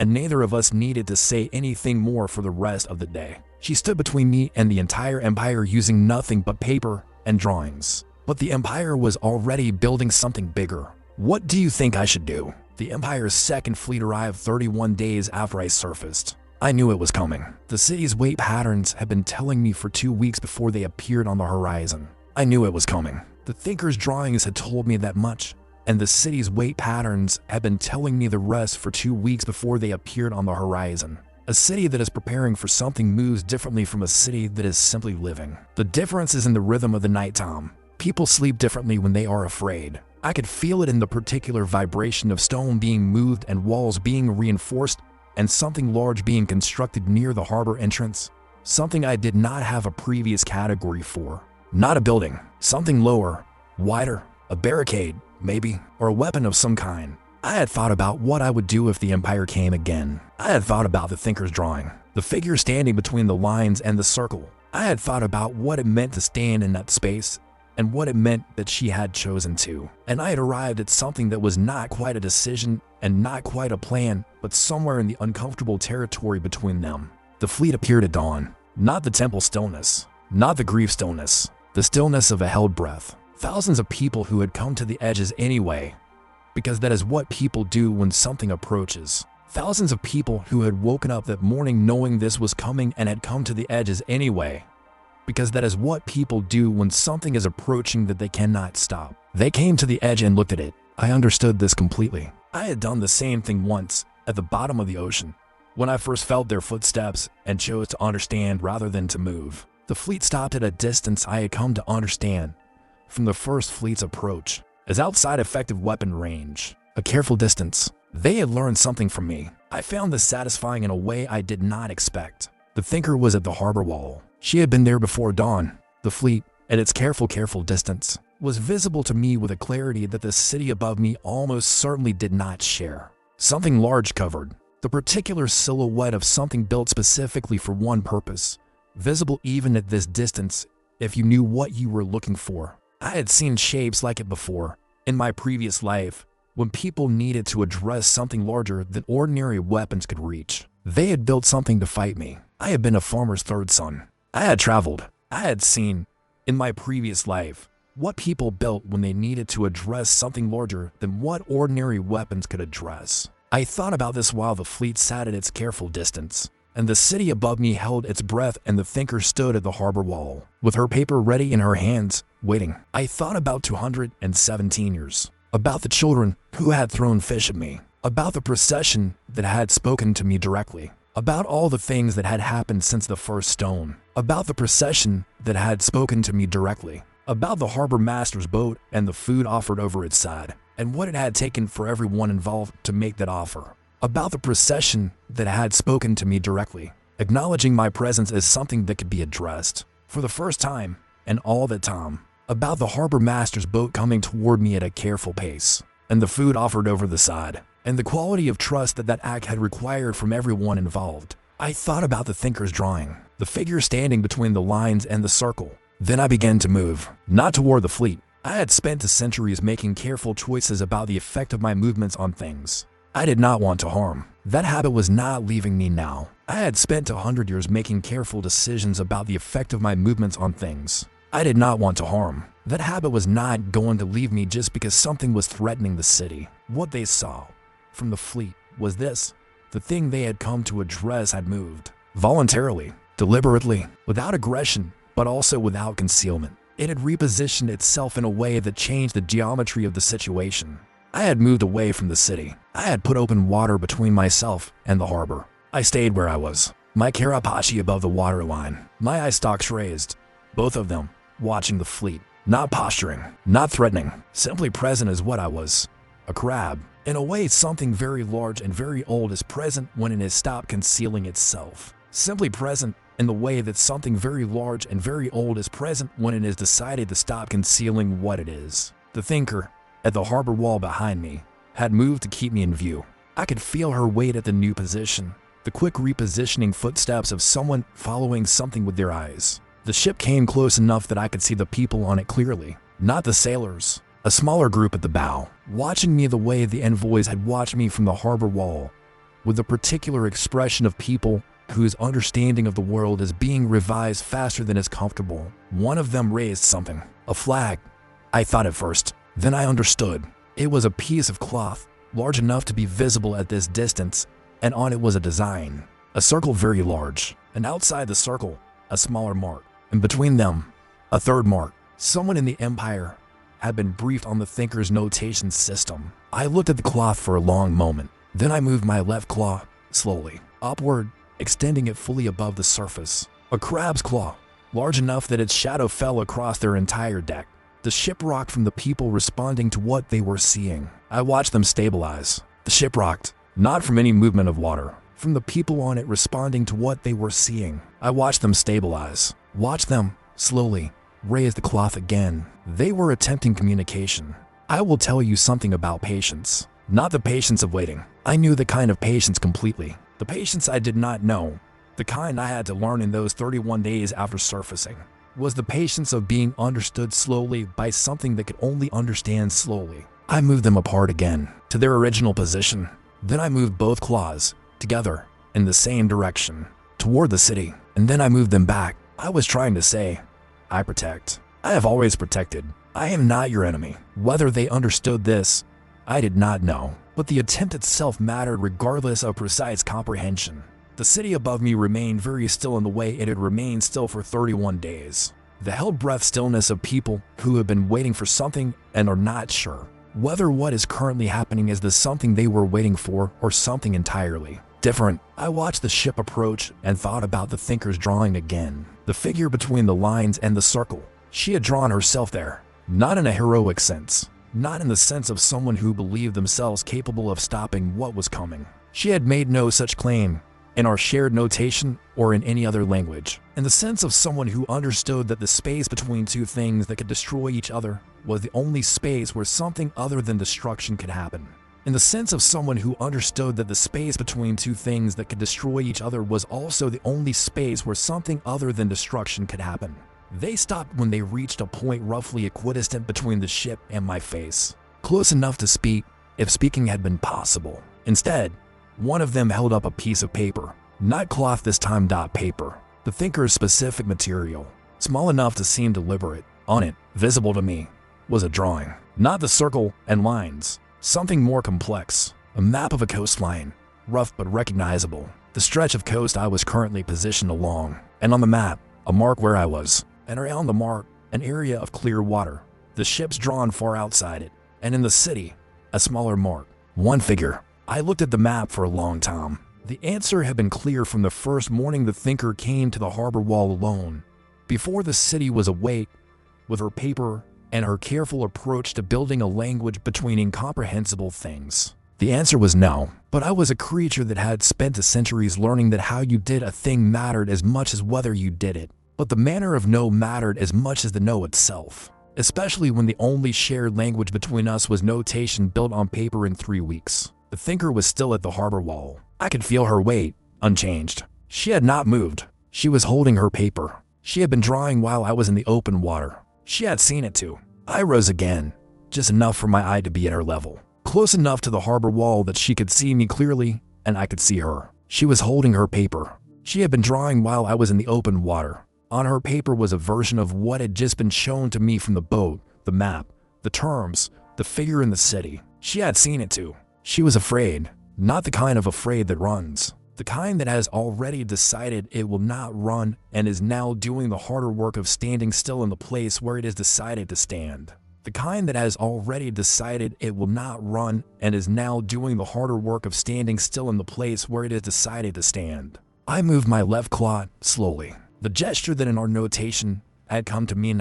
and neither of us needed to say anything more for the rest of the day. She stood between me and the entire Empire using nothing but paper and drawings. But the Empire was already building something bigger. What do you think I should do? The Empire's 2nd fleet arrived 31 days after I surfaced. I knew it was coming. The city's weight patterns had been telling me for 2 weeks before they appeared on the horizon. I knew it was coming. The Thinker's drawings had told me that much, and the city's weight patterns had been telling me the rest for 2 weeks before they appeared on the horizon. A city that is preparing for something moves differently from a city that is simply living. The difference is in the rhythm of the nighttime. People sleep differently when they are afraid. I could feel it in the particular vibration of stone being moved and walls being reinforced and something large being constructed near the harbor entrance. Something I did not have a previous category for. Not a building, something lower, wider, a barricade, maybe, or a weapon of some kind. I had thought about what I would do if the Empire came again. I had thought about the Thinker's drawing, the figure standing between the lines and the circle. I had thought about what it meant to stand in that space and what it meant that she had chosen to. And I had arrived at something that was not quite a decision and not quite a plan, but somewhere in the uncomfortable territory between them. The fleet appeared at dawn. Not the temple stillness, not the grief stillness, the stillness of a held breath. Thousands of people who had come to the edges anyway, because that is what people do when something approaches. Thousands of people who had woken up that morning knowing this was coming and had come to the edges anyway, because that is what people do when something is approaching that they cannot stop. They came to the edge and looked at it. I understood this completely. I had done the same thing once at the bottom of the ocean, when I first felt their footsteps and chose to understand rather than to move. The fleet stopped at a distance I had come to understand from the first fleet's approach as outside effective weapon range. A careful distance. They had learned something from me. I found this satisfying in a way I did not expect. The Thinker was at the harbor wall. She had been there before dawn. The fleet, at its careful distance, was visible to me with a clarity that the city above me almost certainly did not share. Something large covered, the particular silhouette of something built specifically for one purpose, visible even at this distance if you knew what you were looking for. I had seen shapes like it before, in my previous life, when people needed to address something larger than ordinary weapons could reach. They had built something to fight me. I had been a farmer's 3rd son. I had traveled. I had seen, in my previous life, what people built when they needed to address something larger than what ordinary weapons could address. I thought about this while the fleet sat at its careful distance, and the city above me held its breath and the Thinker stood at the harbor wall, with her paper ready in her hands, waiting. I thought about 217 years, about the children who had thrown fish at me, about the procession that had spoken to me directly, about all the things that had happened since the first stone, about the procession that had spoken to me directly, about the harbor master's boat and the food offered over its side, and what it had taken for everyone involved to make that offer, about the procession that had spoken to me directly, acknowledging my presence as something that could be addressed. For the first time, And all the time, about the harbor master's boat coming toward me at a careful pace, and the food offered over the side, and the quality of trust that act had required from everyone involved. I thought about the thinker's drawing, the figure standing between the lines and the circle. Then I began to move, not toward the fleet. I had spent the centuries making careful choices about the effect of my movements on things. I did not want to harm. That habit was not leaving me now. I had spent 100 years making careful decisions about the effect of my movements on things. I did not want to harm. That habit was not going to leave me just because something was threatening the city. What they saw from the fleet was this. The thing they had come to address had moved. Voluntarily, deliberately, without aggression, but also without concealment. It had repositioned itself in a way that changed the geometry of the situation. I had moved away from the city. I had put open water between myself and the harbor. I stayed where I was, my carapace above the waterline, my eye stalks raised, both of them watching the fleet, not posturing, not threatening, simply present as what I was, a crab. In a way, something very large and very old is present when it has stopped concealing itself. Simply present in the way that something very large and very old is present when it has decided to stop concealing what it is. The thinker, at the harbor wall behind me, had moved to keep me in view. I could feel her weight at the new position, the quick repositioning footsteps of someone following something with their eyes. The ship came close enough that I could see the people on it clearly, not the sailors. A smaller group at the bow, watching me the way the envoys had watched me from the harbor wall, with a particular expression of people whose understanding of the world is being revised faster than is comfortable. One of them raised something, a flag. I thought at first, then I understood. It was a piece of cloth, large enough to be visible at this distance, and on it was a design, a circle very large, and outside the circle, a smaller mark, and between them, a third mark. Someone in the Empire had been briefed on the thinker's notation system. I looked at the cloth for a long moment. Then I moved my left claw, slowly, upward, extending it fully above the surface. A crab's claw, large enough that its shadow fell across their entire deck. The ship rocked from the people responding to what they were seeing. I watched them stabilize. The ship rocked, not from any movement of water, from the people on it responding to what they were seeing. I watched them stabilize, watched them, slowly, raise the cloth again. They were attempting communication. I will tell you something about patience. Not the patience of waiting. I knew the kind of patience completely. The patience I did not know, the kind I had to learn in those 31 days after surfacing, was the patience of being understood slowly by something that could only understand slowly. I moved them apart again, to their original position. Then I moved both claws, together, in the same direction, toward the city. And then I moved them back. I was trying to say, I protect. I have always protected. I am not your enemy. Whether they understood this, I did not know. But the attempt itself mattered regardless of precise comprehension. The city above me remained very still in the way it had remained still for 31 days. The held-breath stillness of people who have been waiting for something and are not sure whether what is currently happening is the something they were waiting for or something entirely different. I watched the ship approach and thought about the thinker's drawing again. The figure between the lines and the circle. She had drawn herself there, not in a heroic sense. Not in the sense of someone who believed themselves capable of stopping what was coming. She had made no such claim in our shared notation or in any other language. In the sense of someone who understood that the space between two things that could destroy each other was the only space where something other than destruction could happen. In the sense of someone who understood that the space between two things that could destroy each other was also the only space where something other than destruction could happen. They stopped when they reached a point roughly equidistant between the ship and my face, close enough to speak if speaking had been possible. Instead, one of them held up a piece of paper, not cloth this time, paper, the thinker's specific material, small enough to seem deliberate. On it, visible to me, was a drawing, not the circle and lines, something more complex, a map of a coastline, rough but recognizable, the stretch of coast I was currently positioned along, and on the map, a mark where I was. And around the mark, an area of clear water, the ships drawn far outside it, and in the city, a smaller mark, one figure. I looked at the map for a long time. The answer had been clear from the first morning the thinker came to the harbor wall alone, before the city was awake, with her paper and her careful approach to building a language between incomprehensible things. The answer was no, but I was a creature that had spent the centuries learning that how you did a thing mattered as much as whether you did it. But the manner of no mattered as much as the no itself, especially when the only shared language between us was notation built on paper in 3 weeks. The thinker was still at the harbor wall. I could feel her weight, unchanged. She had not moved. She was holding her paper. She had been drawing while I was in the open water. She had seen it too. I rose again, just enough for my eye to be at her level, close enough to the harbor wall that she could see me clearly and I could see her. She was holding her paper. She had been drawing while I was in the open water. On her paper was a version of what had just been shown to me from the boat, the map, the terms, the figure in the city. She had seen it too. She was afraid, not the kind of afraid that runs, the kind that has already decided it will not run and is now doing the harder work of standing still in the place where it has decided to stand. The kind that has already decided it will not run and is now doing the harder work of standing still in the place where it has decided to stand. I moved my left claw slowly. The gesture that in our notation had come to me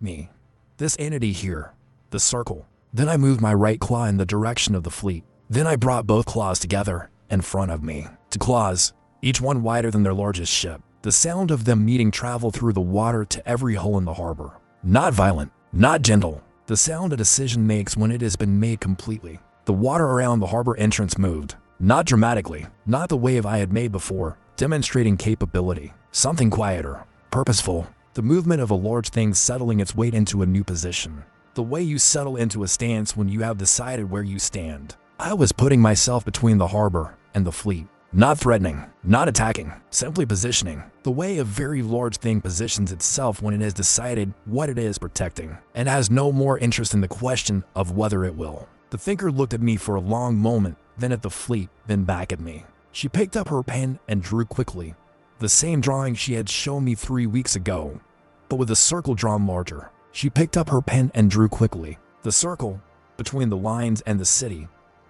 me. This entity here, the circle. Then I moved my right claw in the direction of the fleet. Then I brought both claws together in front of me. 2 claws, each one wider than their largest ship. The sound of them meeting traveled through the water to every hole in the harbor. Not violent, not gentle. The sound a decision makes when it has been made completely. The water around the harbor entrance moved. Not dramatically, not the wave I had made before, demonstrating capability. Something quieter, purposeful. The movement of a large thing settling its weight into a new position. The way you settle into a stance when you have decided where you stand. I was putting myself between the harbor and the fleet. Not threatening, not attacking, simply positioning. The way a very large thing positions itself when it has decided what it is protecting and has no more interest in the question of whether it will. The thinker looked at me for a long moment, then at the fleet, then back at me. She picked up her pen and drew quickly. The same drawing she had shown me 3 weeks ago, but with a circle drawn larger. She picked up her pen and drew quickly. The circle, between the lines and the city.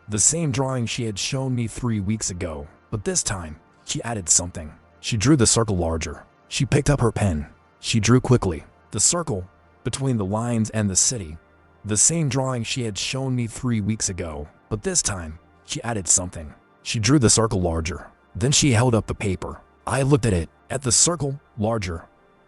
The same drawing she had shown me 3 weeks ago, but this time, she added something. She drew the circle larger. She picked up her pen. She drew quickly. The circle, between the lines and the city. The same drawing she had shown me 3 weeks ago, but this time, she added something. She drew the circle larger. Then she held up the paper. I looked at it, at the circle, larger,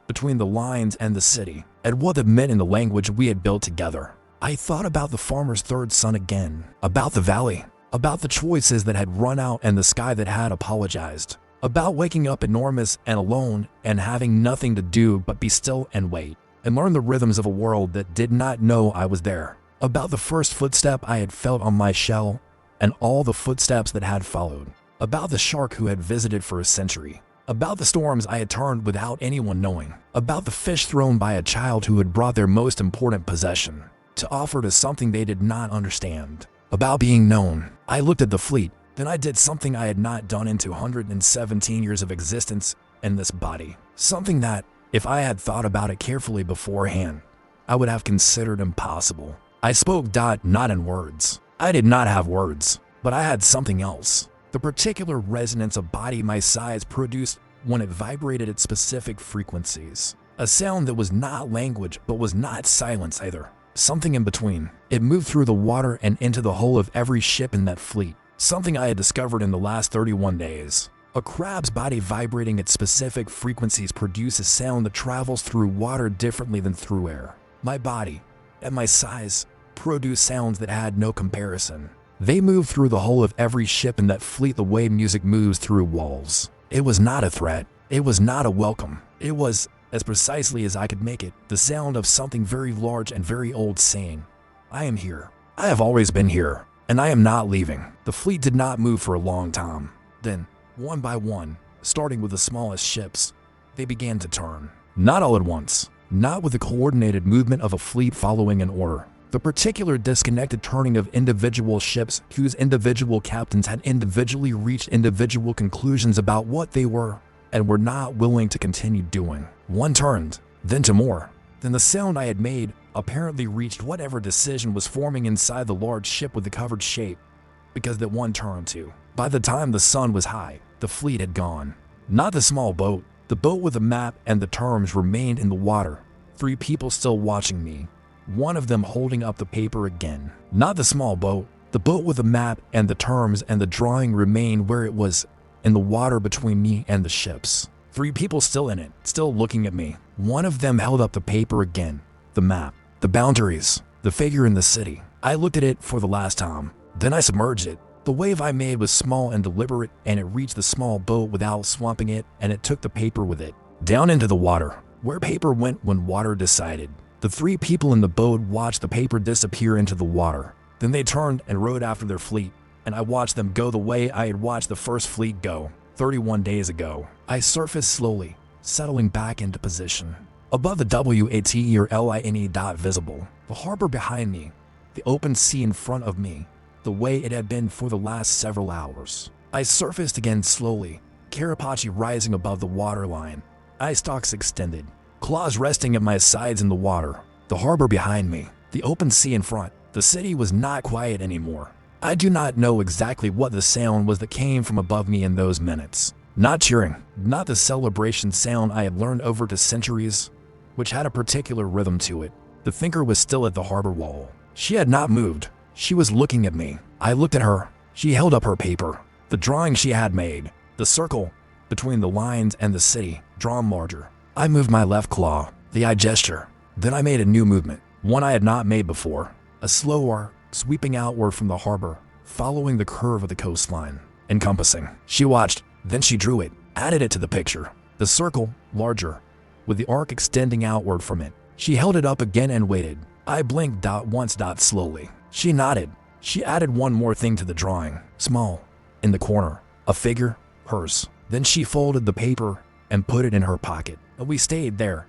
between the lines and the city, at what it meant in the language we had built together. I thought about the farmer's third son again, about the valley, about the choices that had run out and the sky that had apologized, about waking up enormous and alone and having nothing to do but be still and wait, and learn the rhythms of a world that did not know I was there, about the first footstep I had felt on my shell and all the footsteps that had followed. About the shark who had visited for a century, about the storms I had turned without anyone knowing, about the fish thrown by a child who had brought their most important possession to offer to something they did not understand, about being known. I looked at the fleet, then I did something I had not done in 217 years of existence in this body, something that, if I had thought about it carefully beforehand, I would have considered impossible. I spoke not in words. I did not have words, but I had something else. The particular resonance a body my size produced when it vibrated at specific frequencies. A sound that was not language but was not silence either. Something in between. It moved through the water and into the hull of every ship in that fleet. Something I had discovered in the last 31 days. A crab's body vibrating at specific frequencies produces sound that travels through water differently than through air. My body, at my size, produced sounds that had no comparison. They moved through the hull of every ship in that fleet the way music moves through walls. It was not a threat. It was not a welcome. It was, as precisely as I could make it, the sound of something very large and very old saying, I am here. I have always been here, and I am not leaving. The fleet did not move for a long time. Then, one by one, starting with the smallest ships, they began to turn. Not all at once, not with the coordinated movement of a fleet following an order. The particular disconnected turning of individual ships whose individual captains had individually reached individual conclusions about what they were and were not willing to continue doing. One turned, then to more. Then the sound I had made apparently reached whatever decision was forming inside the large ship with the covered shape, because that one turned to. By the time the sun was high, the fleet had gone. Not the small boat. The boat with the map and the terms remained in the water. 3 people still watching me. One of them holding up the paper again. Not the small boat. The boat with the map and the terms and the drawing remained where it was, in the water between me and the ships. 3 people still in it, still looking at me. One of them held up the paper again. The map, the boundaries, the figure in the city. I looked at it for the last time. Then I submerged it. The wave I made was small and deliberate, and it reached the small boat without swamping it, and it took the paper with it. Down into the water, where paper went when water decided. The 3 people in the boat watched the paper disappear into the water. Then they turned and rowed after their fleet, and I watched them go the way I had watched the first fleet go 31 days ago. I surfaced slowly, settling back into position. Above the WATE or LINE dot visible, the harbor behind me, the open sea in front of me, the way it had been for the last several hours. I surfaced again slowly, carapace rising above the waterline, eye stalks extended, claws resting at my sides in the water, the harbor behind me, the open sea in front. The city was not quiet anymore. I do not know exactly what the sound was that came from above me in those minutes. Not cheering, not the celebration sound I had learned over the centuries, which had a particular rhythm to it. The thinker was still at the harbor wall. She had not moved. She was looking at me. I looked at her. She held up her paper. The drawing she had made. The circle between the lines and the city, drawn larger. I moved my left claw, the eye gesture. Then I made a new movement, one I had not made before. A slow arc, sweeping outward from the harbor, following the curve of the coastline. Encompassing. She watched, then she drew it, added it to the picture. The circle, larger, with the arc extending outward from it. She held it up again and waited. I blinked once slowly. She nodded. She added one more thing to the drawing. Small, in the corner, a figure, hers. Then she folded the paper and put it in her pocket. And we stayed there,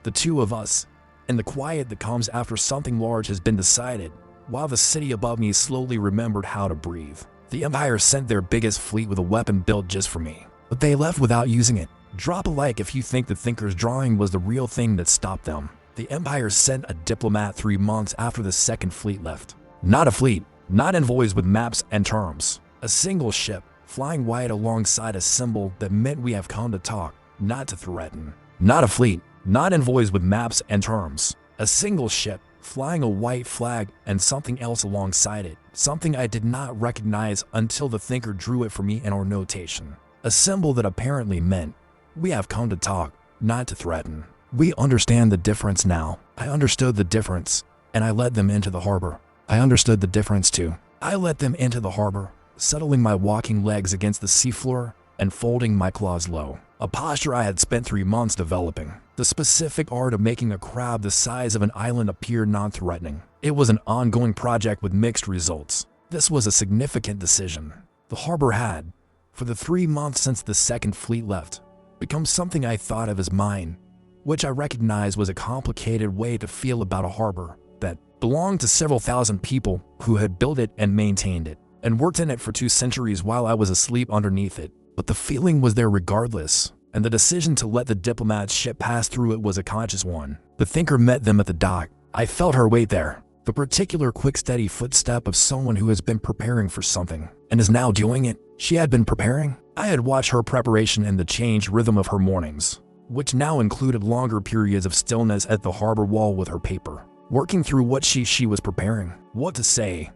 the 2 of us, in the quiet that comes after something large has been decided, while the city above me slowly remembered how to breathe. The Empire sent their biggest fleet with a weapon built just for me, but they left without using it. Drop a like if you think the thinker's drawing was the real thing that stopped them. The Empire sent a diplomat 3 months after the second fleet left. Not a fleet, not envoys with maps and terms. A single ship, flying white alongside a symbol that meant we have come to talk, not to threaten. Not a fleet, not envoys with maps and terms. A single ship, flying a white flag and something else alongside it, something I did not recognize until the thinker drew it for me in our notation. A symbol that apparently meant, we have come to talk, not to threaten. We understand the difference now. I understood the difference, and I led them into the harbor. I understood the difference too. I let them into the harbor, settling my walking legs against the seafloor and folding my claws low. A posture I had spent 3 months developing. The specific art of making a crab the size of an island appear non-threatening. It was an ongoing project with mixed results. This was a significant decision. The harbor had, for the 3 months since the second fleet left, become something I thought of as mine, which I recognized was a complicated way to feel about a harbor that belonged to several thousand people who had built it and maintained it, and worked in it for 2 centuries while I was asleep underneath it. But the feeling was there regardless, and the decision to let the diplomat's ship pass through it was a conscious one. The thinker met them at the dock. I felt her wait there, the particular quick steady footstep of someone who has been preparing for something, and is now doing it. She had been preparing. I had watched her preparation and the changed rhythm of her mornings, which now included longer periods of stillness at the harbor wall with her paper, working through what she was preparing, what to say,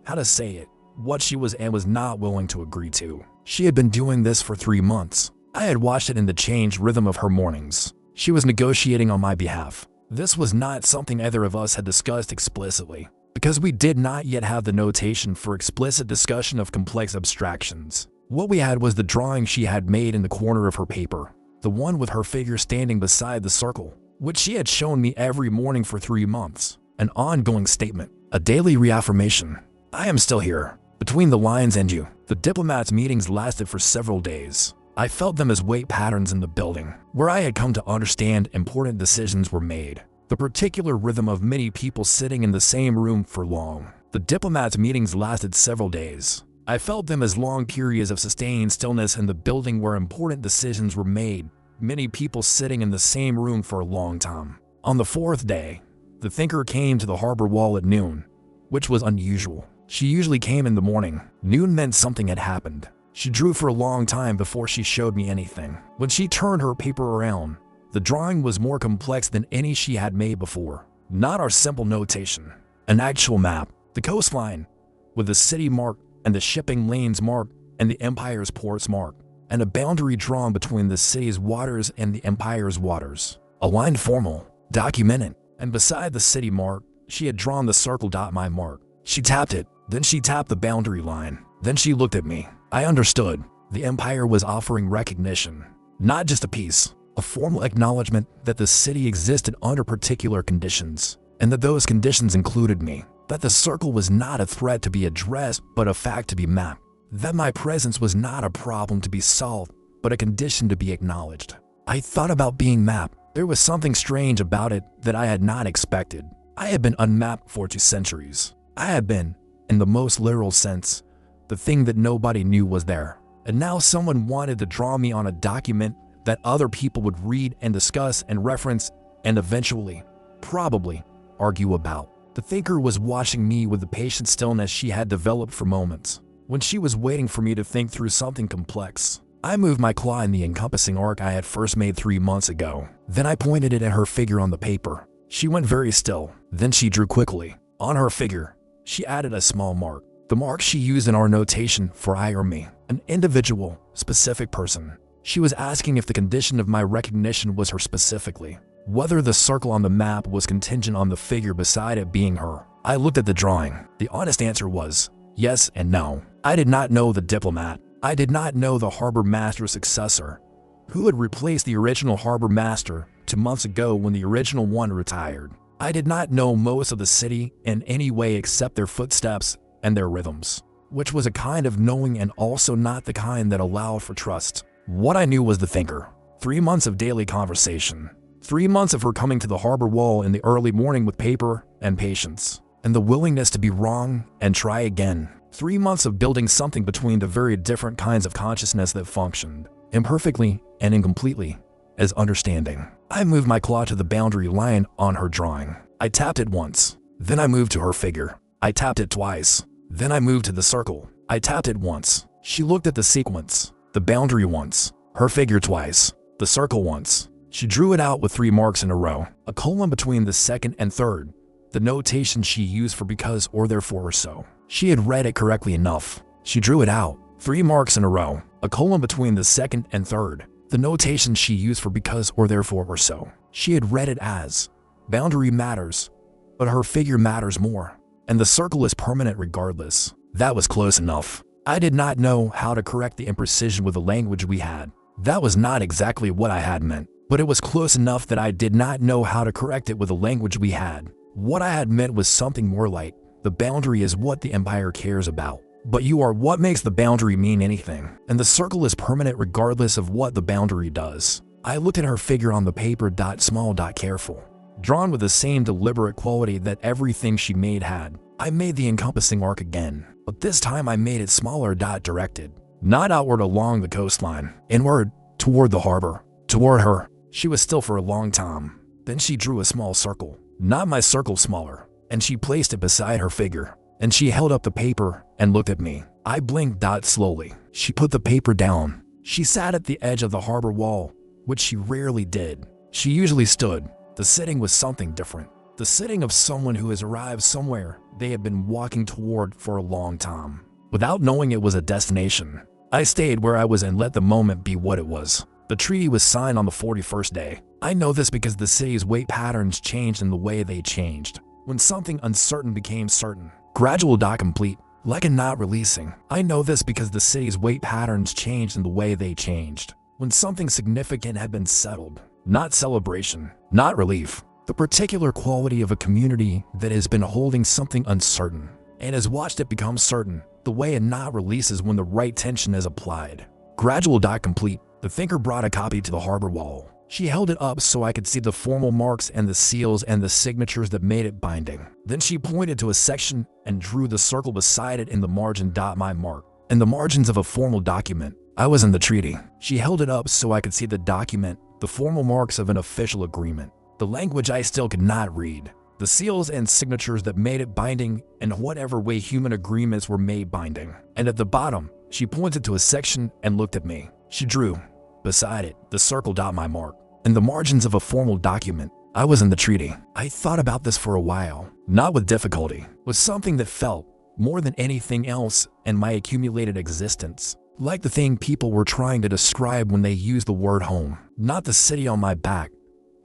how to say it, what she was and was not willing to agree to. She had been doing this for 3 months. I had watched it in the changed rhythm of her mornings. She was negotiating on my behalf. This was not something either of us had discussed explicitly, because we did not yet have the notation for explicit discussion of complex abstractions. What we had was the drawing she had made in the corner of her paper, the one with her figure standing beside the circle, which she had shown me every morning for 3 months. An ongoing statement, a daily reaffirmation. I am still here, between the lines and you. The diplomats' meetings lasted for several days. I felt them as weight patterns in the building, where I had come to understand important decisions were made. The particular rhythm of many people sitting in the same room for long. The diplomats' meetings lasted several days. I felt them as long periods of sustained stillness in the building where important decisions were made, many people sitting in the same room for a long time. On the 4th day, the thinker came to the harbor wall at noon, which was unusual. She usually came in the morning. Noon meant something had happened. She drew for a long time before she showed me anything. When she turned her paper around, the drawing was more complex than any she had made before. Not our simple notation. An actual map, the coastline, with the city marked and the shipping lanes marked and the Empire's ports marked. and a boundary drawn between the city's waters and the empire's waters. A line formal, documented, and beside the city mark, she had drawn the circle. My mark. She tapped it, then she tapped the boundary line. Then she looked at me. I understood. The empire was offering recognition, not just a peace, a formal acknowledgement that the city existed under particular conditions, and that those conditions included me. That the circle was not a threat to be addressed, but a fact to be mapped. That my presence was not a problem to be solved, but a condition to be acknowledged. I thought about being mapped. There was something strange about it that I had not expected. I had been unmapped for 2 centuries. I had been, in the most literal sense, the thing that nobody knew was there. And now someone wanted to draw me on a document that other people would read and discuss and reference and eventually, probably, argue about. The thinker was watching me with the patient stillness she had developed for moments, when she was waiting for me to think through something complex. I moved my claw in the encompassing arc I had first made 3 months ago. Then I pointed it at her figure on the paper. She went very still. Then she drew quickly. On her figure, she added a small mark. The mark she used in our notation for I or me, an individual, specific person. She was asking if the condition of my recognition was her specifically, whether the circle on the map was contingent on the figure beside it being her. I looked at the drawing. The honest answer was yes and no. I did not know the diplomat. I did not know the harbor master's successor, who had replaced the original harbor master 2 months ago when the original one retired. I did not know most of the city in any way except their footsteps and their rhythms, which was a kind of knowing and also not the kind that allowed for trust. What I knew was the thinker. 3 months of daily conversation. 3 months of her coming to the harbor wall in the early morning with paper and patience, and the willingness to be wrong and try again. 3 months of building something between the very different kinds of consciousness that functioned, imperfectly and incompletely, as understanding. I moved my claw to the boundary line on her drawing. I tapped it once. Then I moved to her figure. I tapped it twice. Then I moved to the circle. I tapped it once. She looked at the sequence, the boundary once, her figure twice, the circle once. She drew it out with 3 marks in a row, a colon between the second and third, the notation she used for because or therefore or so. She had read it correctly enough. She drew it out, 3 marks in a row, a colon between the second and third, the notation she used for because or therefore or so. She had read it as, boundary matters, but her figure matters more, and the circle is permanent regardless. That was close enough. I did not know how to correct the imprecision with the language we had. That was not exactly what I had meant, but it was close enough that I did not know how to correct it with the language we had. What I had meant was something more like, the boundary is what the empire cares about, but you are what makes the boundary mean anything, and the circle is permanent regardless of what the boundary does. I looked at her figure on the paper. Small, careful, drawn with the same deliberate quality that everything she made had. I made the encompassing arc again, but this time I made it smaller. Directed, not outward along the coastline, inward, toward the harbor, toward her. She was still for a long time. Then she drew a small circle, not my circle smaller, and she placed it beside her figure. And she held up the paper and looked at me. I blinked. Slowly, she put the paper down. She sat at the edge of the harbor wall, which she rarely did. She usually stood. The sitting was something different. The sitting of someone who has arrived somewhere they have been walking toward for a long time, without knowing it was a destination. I stayed where I was and let the moment be what it was. The treaty was signed on the 41st day. I know this because the city's weight patterns changed in the way they changed. When something uncertain became certain. Gradual. Complete. Like a not releasing. I know this because the city's weight patterns changed in the way they changed. When something significant had been settled. Not celebration. Not relief. The particular quality of a community that has been holding something uncertain and has watched it become certain. The way a knot releases when the right tension is applied. Gradual. Complete. The thinker brought a copy to the harbor wall. She held it up so I could see the formal marks and the seals and the signatures that made it binding. Then she pointed to a section and drew the circle beside it in the margin. My mark. In the margins of a formal document. I was in the treaty. She held it up so I could see the document, the formal marks of an official agreement. The language I still could not read. The seals and signatures that made it binding in whatever way human agreements were made binding. And at the bottom, she pointed to a section and looked at me. She drew, beside it, the circle. My mark. In the margins of a formal document. I was in the treaty. I thought about this for a while, not with difficulty, with something that felt, more than anything else in my accumulated existence, Like the thing people were trying to describe when they used the word home. Not the city on my back,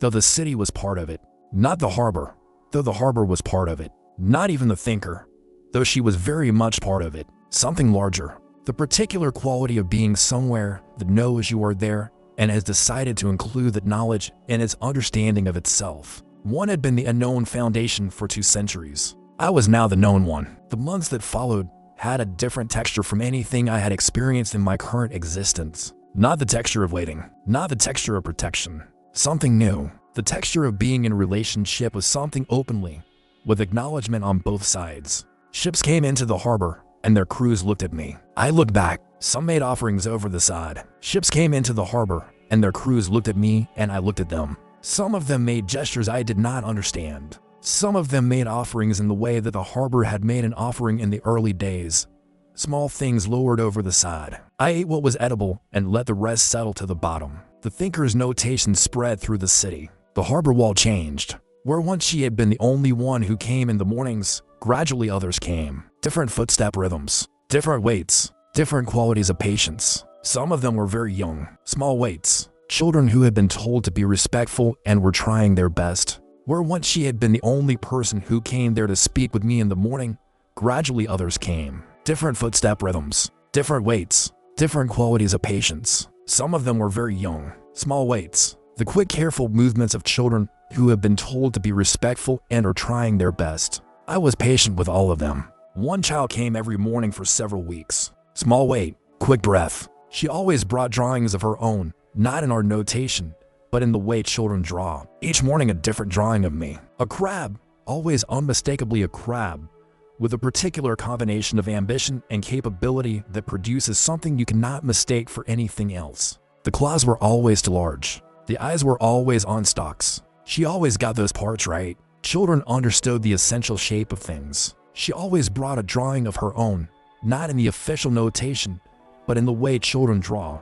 though the city was part of it. Not the harbor, though the harbor was part of it. Not even the thinker, though she was very much part of it. Something larger. The particular quality of being somewhere that knows you are there and has decided to include that knowledge in its understanding of itself. One had been the unknown foundation for 2 centuries. I was now the known one. The months that followed had a different texture from anything I had experienced in my current existence. Not the texture of waiting, not the texture of protection. Something new. The texture of being in a relationship with something openly, with acknowledgement on both sides. Ships came into the harbor, and their crews looked at me. I looked back. Some made offerings over the side. Ships came into the harbor, and their crews looked at me, and I looked at them. Some of them made gestures I did not understand. Some of them made offerings in the way that the harbor had made an offering in the early days. Small things lowered over the side. I ate what was edible and let the rest settle to the bottom. The thinker's notation spread through the city. The harbor wall changed. Where once she had been the only one who came in the mornings, gradually others came. Different footstep rhythms, different weights, different qualities of patience. Some of them were very young, small weights, children who had been told to be respectful and were trying their best. Where once she had been the only person who came there to speak with me in the morning, gradually others came. Different footstep rhythms, different weights, different qualities of patience. Some of them were very young, small weights, the quick, careful movements of children who have been told to be respectful and are trying their best. I was patient with all of them. One child came every morning for several weeks. Small weight, quick breath. She always brought drawings of her own, not in our notation, but in the way children draw. Each morning a different drawing of me. A crab, always unmistakably a crab, with a particular combination of ambition and capability that produces something you cannot mistake for anything else. The claws were always too large. The eyes were always on stalks. She always got those parts right. Children understood the essential shape of things. She always brought a drawing of her own, not in the official notation, but in the way children draw,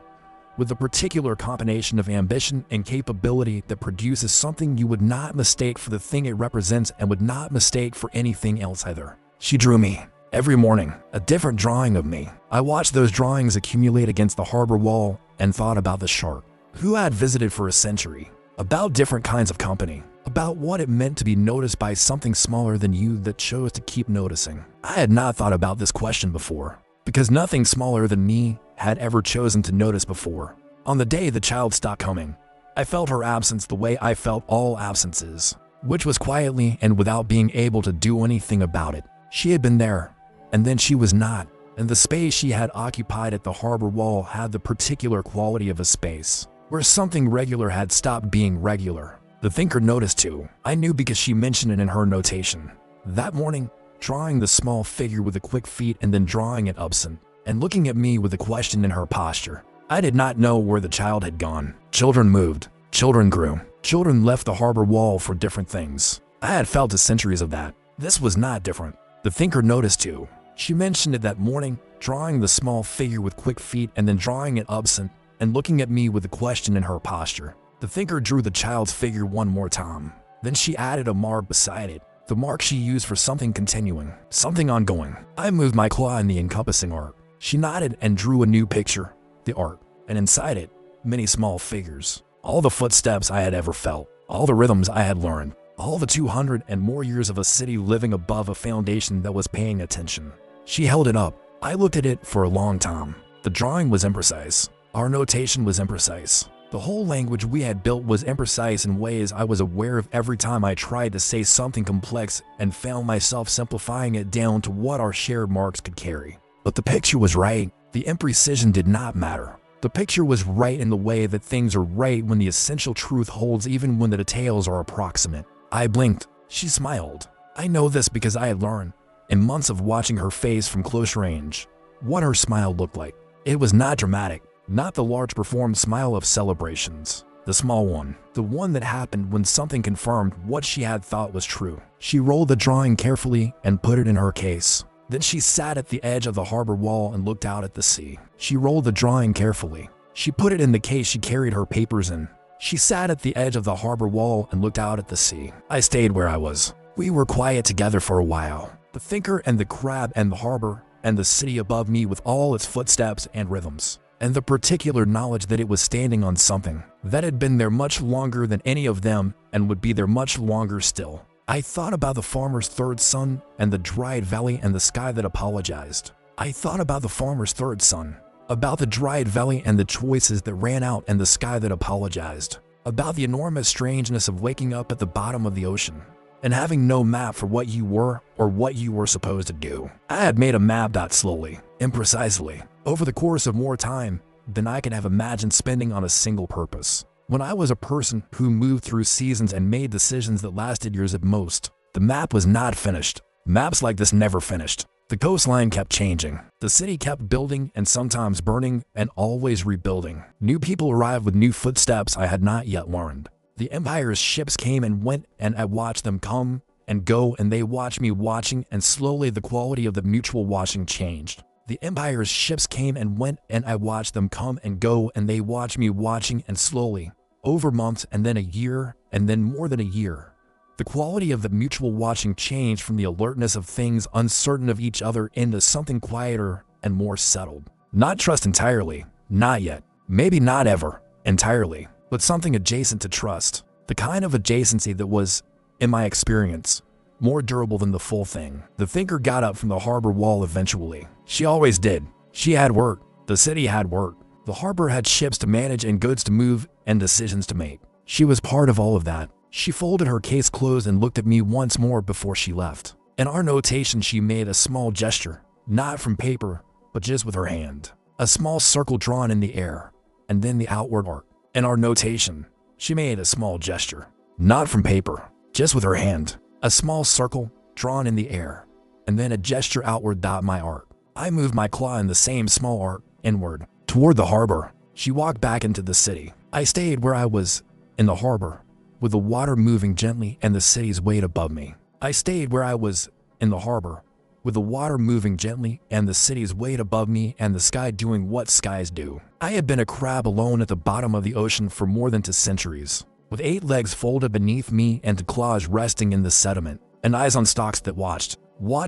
with a particular combination of ambition and capability that produces something you would not mistake for the thing it represents and would not mistake for anything else either. She drew me. Every morning, a different drawing of me. I watched those drawings accumulate against the harbor wall and thought about the shark, who I had visited for a century, about different kinds of company, about what it meant to be noticed by something smaller than you that chose to keep noticing. I had not thought about this question before, because nothing smaller than me had ever chosen to notice before. On the day the child stopped coming, I felt her absence the way I felt all absences, which was quietly and without being able to do anything about it. She had been there, and then she was not, and the space she had occupied at the harbor wall had the particular quality of a space where something regular had stopped being regular. The thinker noticed too. I knew because she mentioned it in her notation. That morning, drawing the small figure with the quick feet and then drawing it absent, and looking at me with a question in her posture. I did not know where the child had gone. Children moved. Children grew. Children left the harbor wall for different things. I had felt the centuries of that. This was not different. The thinker noticed too. She mentioned it that morning, drawing the small figure with quick feet and then drawing it absent, and looking at me with a question in her posture. The thinker drew the child's figure one more time. Then she added a mark beside it, the mark she used for something continuing, something ongoing. I moved my claw in the encompassing arc. She nodded and drew a new picture, the arc, and inside it, many small figures. All the footsteps I had ever felt, all the rhythms I had learned, all the 200 and more years of a city living above a foundation that was paying attention. She held it up. I looked at it for a long time. The drawing was imprecise. Our notation was imprecise. The whole language we had built was imprecise in ways I was aware of every time I tried to say something complex and found myself simplifying it down to what our shared marks could carry. But the picture was right. The imprecision did not matter. The picture was right in the way that things are right when the essential truth holds even when the details are approximate. I blinked. She smiled. I know this because I had learned, in months of watching her face from close range, what her smile looked like. It was not dramatic, not the large performed smile of celebrations. The small one, the one that happened when something confirmed what she had thought was true. She rolled the drawing carefully and put it in her case. Then she sat at the edge of the harbor wall and looked out at the sea. She rolled the drawing carefully. She put it in the case she carried her papers in. She sat at the edge of the harbor wall and looked out at the sea. I stayed where I was. We were quiet together for a while. The thinker and the crab and the harbor and the city above me with all its footsteps and rhythms, and the particular knowledge that it was standing on something that had been there much longer than any of them and would be there much longer still. I thought about the farmer's third son and the dried valley and the sky that apologized. I thought about the farmer's third son, about the dried valley and the choices that ran out and the sky that apologized, about the enormous strangeness of waking up at the bottom of the ocean and having no map for what you were or what you were supposed to do. I had made a map that slowly, imprecisely, over the course of more time than I could have imagined spending on a single purpose. When I was a person who moved through seasons and made decisions that lasted years at most, the map was not finished. Maps like this never finished. The coastline kept changing. The city kept building and sometimes burning and always rebuilding. New people arrived with new footsteps I had not yet learned. The Empire's ships came and went, and I watched them come and go, and they watched me watching, and slowly the quality of the mutual watching changed. The Empire's ships came and went, and I watched them come and go, and they watched me watching, and slowly, over months and then a year, and then more than a year, the quality of the mutual watching changed from the alertness of things uncertain of each other into something quieter and more settled. Not trust entirely, not yet, maybe not ever, entirely, but something adjacent to trust. The kind of adjacency that was, in my experience, more durable than the full thing. The thinker got up from the harbor wall eventually. She always did. She had work. The city had work. The harbor had ships to manage and goods to move and decisions to make. She was part of all of that. She folded her case closed and looked at me once more before she left. In our notation, she made a small gesture, not from paper, but just with her hand. A small circle drawn in the air, and then the outward arc. In our notation, she made a small gesture, not from paper, just with her hand. A small circle drawn in the air, and then a gesture outward. My arc. I moved my claw in the same small arc inward, toward the harbor. She walked back into the city. I stayed where I was, in the harbor, with the water moving gently and the city's weight above me. I stayed where I was, in the harbor, with the water moving gently and the city's weight above me and the sky doing what skies do. I had been a crab alone at the bottom of the ocean for more than 2 centuries, with 8 legs folded beneath me and claws resting in the sediment, and eyes on stalks that watched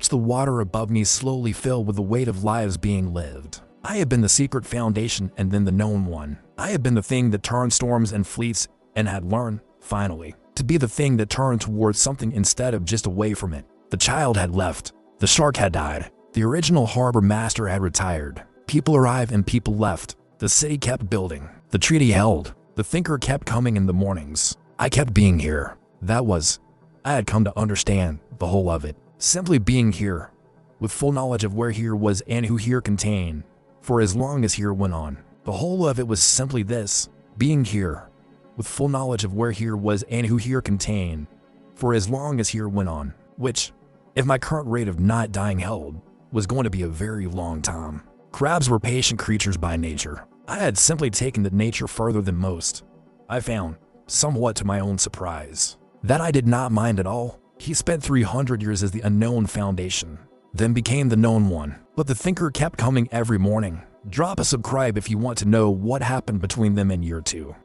the water above me slowly fill with the weight of lives being lived. I had been the secret foundation and then the known one. I had been the thing that turned storms and fleets and had learned, finally, to be the thing that turned towards something instead of just away from it. The child had left. The shark had died. The original harbor master had retired. People arrived and people left. The city kept building. The treaty held. The thinker kept coming in the mornings. I kept being here. I had come to understand the whole of it. Simply being here, with full knowledge of where here was and who here contained, for as long as here went on. The whole of it was simply this, being here, with full knowledge of where here was and who here contained, for as long as here went on, which, if my current rate of not dying held, was going to be a very long time. Crabs were patient creatures by nature. I had simply taken the nature further than most. I found, somewhat to my own surprise, that I did not mind at all. He spent 300 years as the unknown foundation, then became the known one. But the thinker kept coming every morning. Drop a subscribe if you want to know what happened between them in year 2.